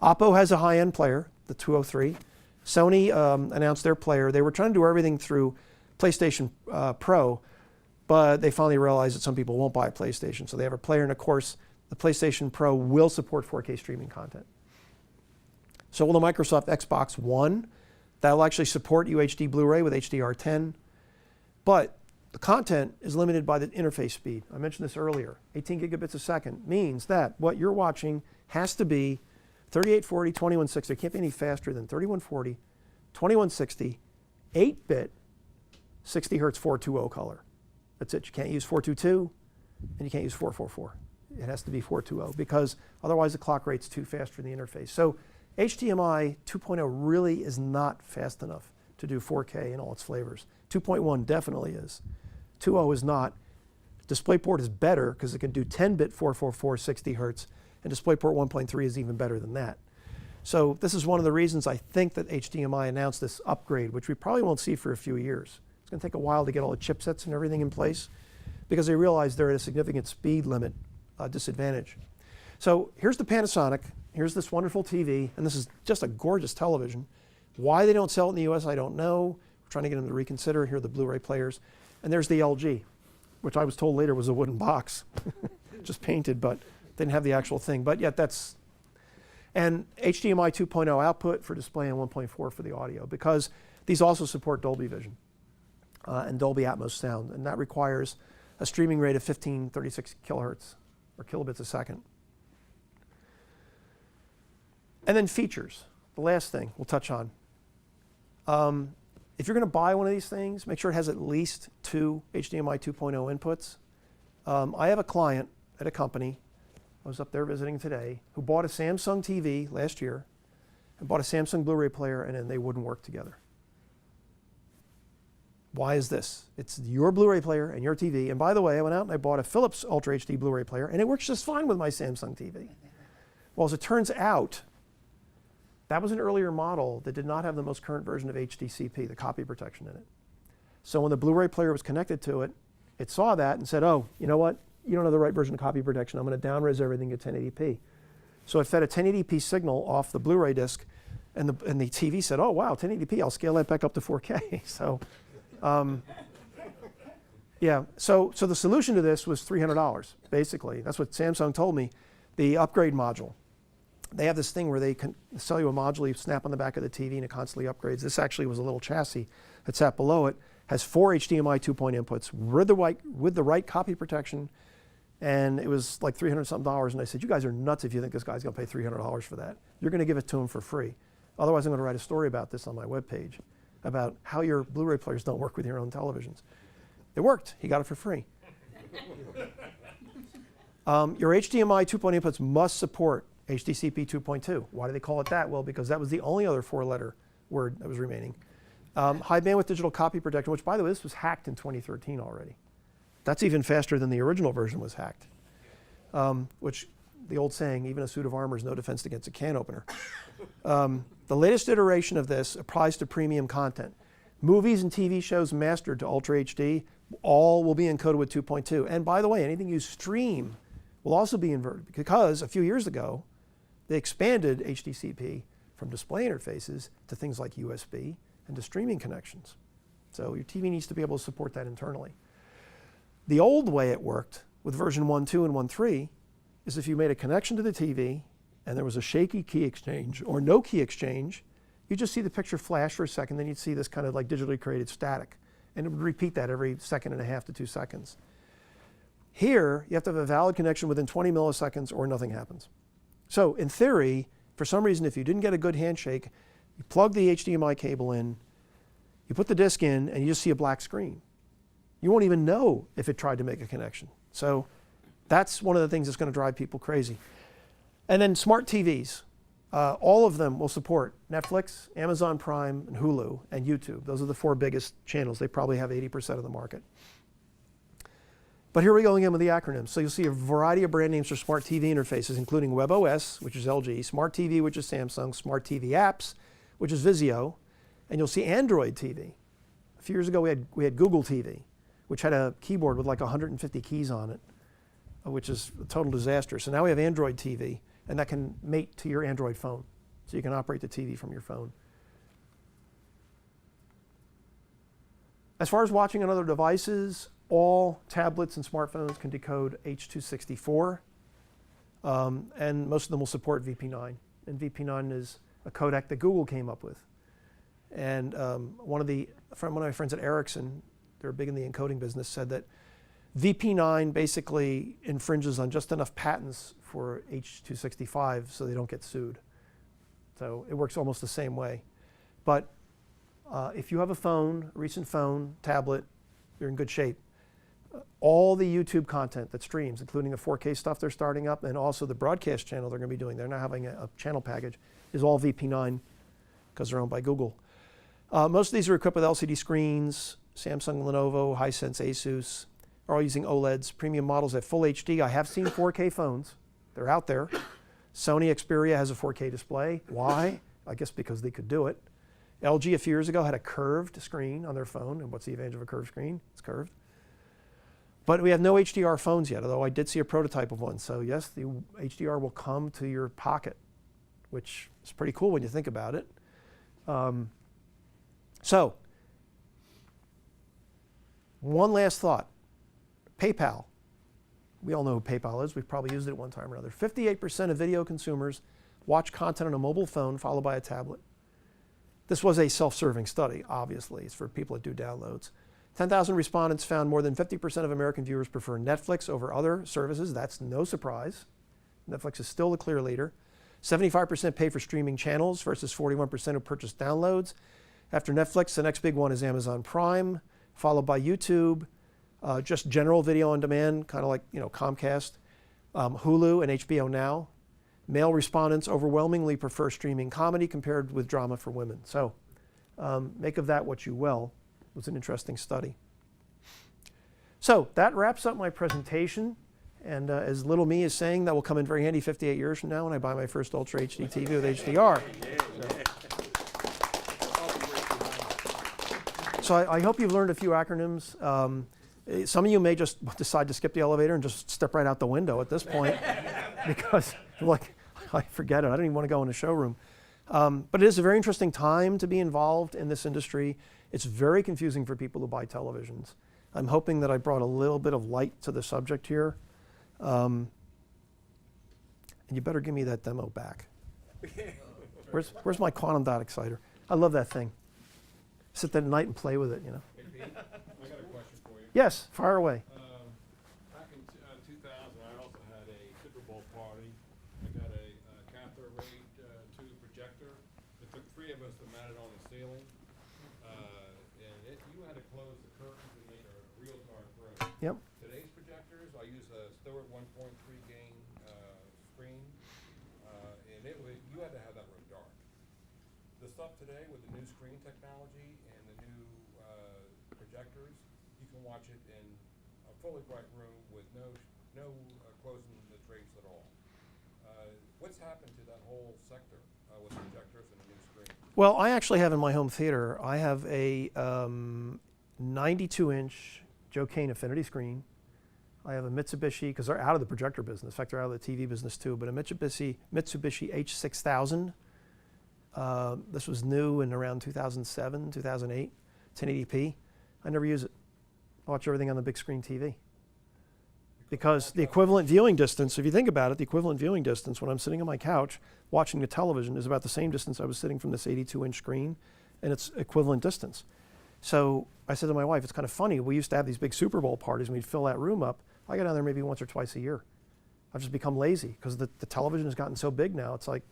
Oppo has a high-end player, the 203. Sony announced their player. They were trying to do everything through PlayStation Pro, but they finally realized that some people won't buy a PlayStation. So they have a player, and of course, the PlayStation Pro will support 4K streaming content. So will the Microsoft Xbox One. That will actually support UHD Blu-ray with HDR10. But the content is limited by the interface speed. I mentioned this earlier. 18 gigabits a second means that what you're watching has to be 3840, 2160. It can't be any faster than 3140, 2160, 8-bit, 60 hertz 420 color. That's it. You can't use 422, and you can't use 444. It has to be 420 because otherwise the clock rate's too fast for the interface. So HDMI 2.0 really is not fast enough to do 4K in all its flavors. 2.1 definitely is. 2.0 is not. Displayport is better because it can do 10-bit 444 60 hertz, and Displayport 1.3 is even better than that. So this is one of the reasons I think that HDMI announced this upgrade, which we probably won't see for a few years. It's going to take a while to get all the chipsets and everything in place because they realize they're at a significant speed limit disadvantage. So here's the Panasonic. Here's this wonderful TV, and this is just a gorgeous television. Why they don't sell it in the US, I don't know. We're trying to get them to reconsider. Here are the Blu-ray players. And there's the LG, which I was told later was a wooden box, just painted, but didn't have the actual thing. But yet that's, and HDMI 2.0 output for display and 1.4 for the audio, because these also support Dolby Vision and Dolby Atmos sound, and that requires a streaming rate of 1536 kilohertz or kilobits a second. And then features, the last thing we'll touch on. If you're going to buy one of these things, make sure it has at least 2 HDMI 2.0 inputs. I have a client at a company, I was up there visiting today, who bought a Samsung TV last year and bought a Samsung Blu-ray player, and then they wouldn't work together. Why is this? It's your Blu-ray player and your TV. And by the way, I went out and I bought a Philips Ultra HD Blu-ray player, and it works just fine with my Samsung TV. Well, as it turns out, that was an earlier model that did not have the most current version of HDCP, the copy protection in it. So when the Blu-ray player was connected to it, it saw that and said, oh, you know what? You don't have the right version of copy protection. I'm going to down-res everything at 1080p. So it fed a 1080p signal off the Blu-ray disc, and the TV said, oh, wow, 1080p, I'll scale that back up to 4K. So, yeah, so the solution to this was $300, basically. That's what Samsung told me, the upgrade module. They have this thing where they can sell you a module, you snap on the back of the TV, and it constantly upgrades. This actually was a little chassis that sat below it, has 4 HDMI 2.0 inputs with the right copy protection And it was like $300 something, and I said, you guys are nuts if you think this guy's gonna pay $300 for that. You're gonna give it to him for free. Otherwise, I'm gonna write a story about this on my webpage, about how your Blu-ray players don't work with your own televisions. It worked, he got it for free. Your HDMI 2.0 inputs must support HDCP 2.2. Why do they call it that? Well, because that was the only other 4-letter word that was remaining. High bandwidth digital copy protection, which by the way, this was hacked in 2013 already. That's even faster than the original version was hacked. Which, the old saying, even a suit of armor is no defense against a can opener. The latest iteration of this applies to premium content. Movies and TV shows mastered to Ultra HD, all will be encoded with 2.2. And by the way, anything you stream will also be inverted, because a few years ago, they expanded HDCP from display interfaces to things like USB and to streaming connections. So your TV needs to be able to support that internally. The old way it worked with version 1.2 and 1.3 is if you made a connection to the TV and there was a shaky key exchange or no key exchange, you just see the picture flash for a second, then you'd see this kind of like digitally created static. And it would repeat that every 1.5 to 2 seconds. Here, you have to have a valid connection within 20 milliseconds or nothing happens. So in theory, for some reason, if you didn't get a good handshake, you plug the HDMI cable in, you put the disc in, and you just see a black screen. You won't even know if it tried to make a connection. So that's one of the things that's going to drive people crazy. And then smart TVs. All of them will support Netflix, Amazon Prime, and Hulu, and YouTube. Those are the 4 biggest channels. They probably have 80% of the market. But here we go again with the acronyms. So you'll see a variety of brand names for smart TV interfaces, including WebOS, which is LG, Smart TV, which is Samsung, Smart TV Apps, which is Vizio, and you'll see Android TV. A few years ago, we had Google TV, which had a keyboard with like 150 keys on it, which is a total disaster. So now we have Android TV, and that can mate to your Android phone. So you can operate the TV from your phone. As far as watching on other devices, all tablets and smartphones can decode H.264, and most of them will support VP9. And VP9 is a codec that Google came up with. And one of my friends at Ericsson, they're big in the encoding business, said that VP9 basically infringes on just enough patents for H.265 so they don't get sued. So it works almost the same way. But if you have a phone, a recent phone, tablet, you're in good shape. All the YouTube content that streams, including the 4K stuff they're starting up and also the broadcast channel they're going to be doing, they're now having a channel package, is all VP9 because they're owned by Google. Most of these are equipped with LCD screens. Samsung, Lenovo, Hisense, Asus are all using OLEDs. Premium models have full HD. I have seen 4K phones. They're out there. Sony Xperia has a 4K display. Why? I guess because they could do it. LG a few years ago had a curved screen on their phone. And what's the advantage of a curved screen? It's curved. But we have no HDR phones yet, although I did see a prototype of one. So yes, the HDR will come to your pocket, which is pretty cool when you think about it. So, one last thought. PayPal. We all know who PayPal is. We've probably used it at one time or another. 58% of video consumers watch content on a mobile phone followed by a tablet. This was a self-serving study, obviously. It's for people that do downloads. 10,000 respondents found more than 50% of American viewers prefer Netflix over other services. That's no surprise. Netflix is still the clear leader. 75% pay for streaming channels versus 41% who purchase downloads. After Netflix, the next big one is Amazon Prime, followed by YouTube, just general video on demand, kind of like Comcast, Hulu, and HBO Now. Male respondents overwhelmingly prefer streaming comedy compared with drama for women. So make of that what you will. It was an interesting study. So that wraps up my presentation. And as little me is saying, that will come in very handy 58 years from now when I buy my first Ultra HD TV with HDR. So I hope you've learned a few acronyms. Some of you may just decide to skip the elevator and just step right out the window at this point because like, I forget it. I don't even want to go in a showroom. But it is a very interesting time to be involved in this industry. It's very confusing for people who buy televisions. I'm hoping that I brought a little bit of light to the subject here. And you better give me that demo back. Where's my quantum dot exciter? I love that thing. Sit there at night and play with it, Hey Pete, I got a question for you. Yes, fire away. Back in 2000, Yep. Today's projectors, I use a Stewart 1.3 gain screen, and you had to have that room dark. The stuff today with the new screen technology and the new projectors, you can watch it in a fully bright room with no closing the drapes at all. What's happened to that whole sector with projectors and the new screen? Well, I actually have in my home theater, I have a 92-inch Joe Kane Affinity screen. I have a Mitsubishi, because they're out of the projector business. In fact, they're out of the TV business too, but a Mitsubishi H6000. This was new in around 2007, 2008, 1080p. I never use it. I watch everything on the big screen TV. Because the equivalent viewing distance, if you think about it, the equivalent viewing distance when I'm sitting on my couch watching the television is about the same distance I was sitting from this 82-inch screen, and it's equivalent distance. So I said to my wife, it's kind of funny, we used to have these big Super Bowl parties and we'd fill that room up. I go down there maybe once or twice a year. I've just become lazy because the television has gotten so big now, it's like,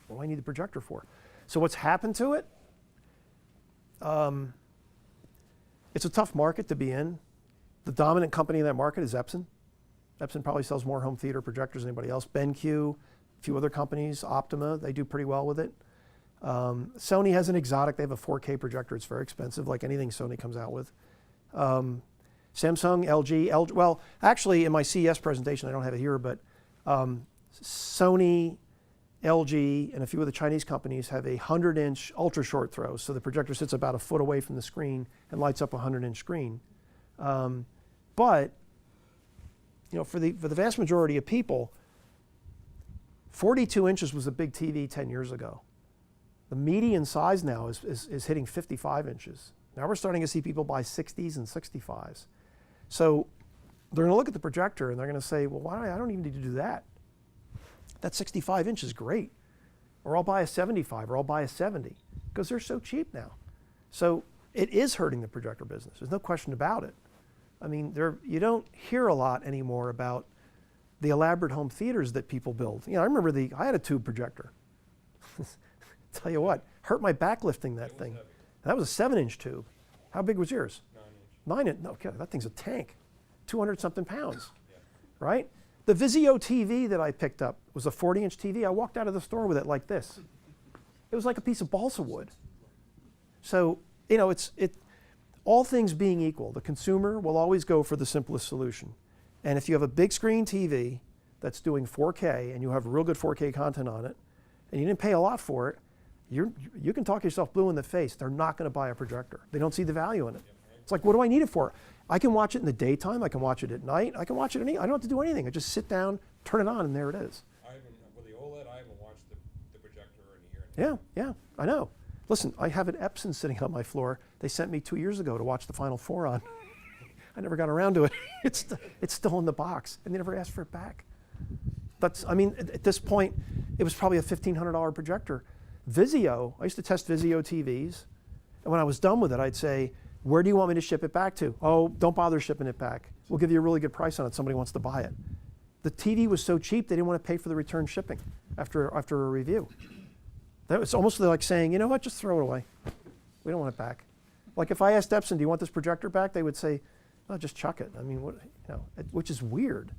what do I need the projector for? So what's happened to it? It's a tough market to be in. The dominant company in that market is Epson. Epson probably sells more home theater projectors than anybody else. BenQ, a few other companies, Optima, they do pretty well with it. Sony has an exotic, they have a 4K projector, it's very expensive, like anything Sony comes out with. Samsung, LG, well, actually in my CES presentation, I don't have it here, but Sony, LG, and a few of the Chinese companies have a 100-inch ultra short throw, so the projector sits about a foot away from the screen and lights up a 100-inch screen. But you know, for the vast majority of people, 42 inches was a big TV 10 years ago. The median size now is hitting 55 inches. Now we're starting to see people buy 60s and 65s. So they're going to look at the projector and they're going to say, well, I don't even need to do that. That 65 inch is great. Or I'll buy a 75 or I'll buy a 70 because they're so cheap now. So it is hurting the projector business. There's no question about it. I mean, you don't hear a lot anymore about the elaborate home theaters that people build. You know, I remember I had a tube projector. Tell you what, hurt my back lifting that thing. That was a 7-inch tube. How big was yours? 9-inch. No, okay, that thing's a tank. 200-something pounds, right? The Vizio TV that I picked up was a 40-inch TV. I walked out of the store with it like this. It was like a piece of balsa wood. So, you know, all things being equal, the consumer will always go for the simplest solution. And if you have a big screen TV that's doing 4K and you have real good 4K content on it, and you didn't pay a lot for it, you can talk yourself blue in the face. They're not going to buy a projector. They don't see the value in it. It's like, what do I need it for? I can watch it in the daytime. I can watch it at night. I can watch it I don't have to do anything. I just sit down, turn it on, and there it is. With the OLED, I haven't watched the projector in a year. Yeah, I know. Listen, I have an Epson sitting on my floor. They sent me 2 years ago to watch the Final Four on. I never got around to it. It's still in the box, and they never asked for it back. I mean, at this point, it was probably a $1,500 projector. Vizio, I used to test Vizio TVs, and when I was done with it, I'd say, where do you want me to ship it back to? Oh, don't bother shipping it back. We'll give you a really good price on it. Somebody wants to buy it. The TV was so cheap, they didn't want to pay for the return shipping after a review. That was almost like saying, you know what, just throw it away. We don't want it back. Like if I asked Epson, do you want this projector back? They would say, no, just chuck it. I mean, which is weird.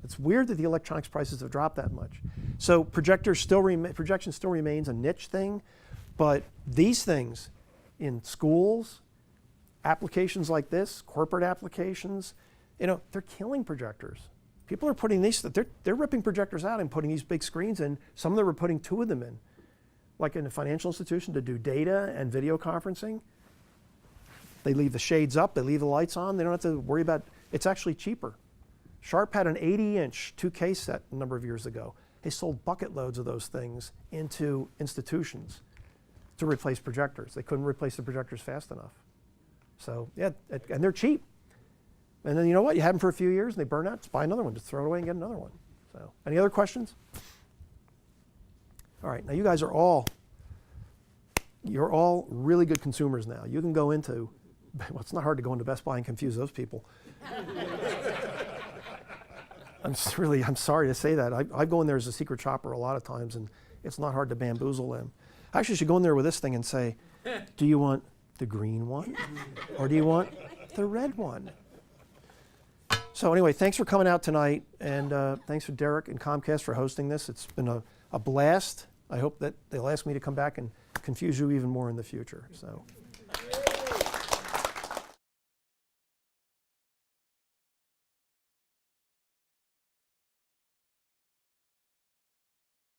It's weird that the electronics prices have dropped that much. So projection still remains a niche thing, but these things in schools, applications like this, corporate applications, they're killing projectors. People are putting they're ripping projectors out and putting these big screens in. Some of them are putting 2 of them in. Like in a financial institution to do data and video conferencing. They leave the shades up, they leave the lights on, they don't have to worry about, it's actually cheaper. Sharp had an 80-inch 2K set a number of years ago. They sold bucket loads of those things into institutions to replace projectors. They couldn't replace the projectors fast enough. So yeah, and they're cheap. And then you know what, you have them for a few years and they burn out, just buy another one, just throw it away and get another one. So, any other questions? All right, now you guys you're all really good consumers now. You can go into, well, it's not hard to go into Best Buy and confuse those people. I'm sorry to say that. I go in there as a secret shopper a lot of times, and it's not hard to bamboozle them. I actually should go in there with this thing and say, do you want the green one, or do you want the red one? So anyway, thanks for coming out tonight, and thanks for Derek and Comcast for hosting this. It's been a blast. I hope that they'll ask me to come back and confuse you even more in the future. So.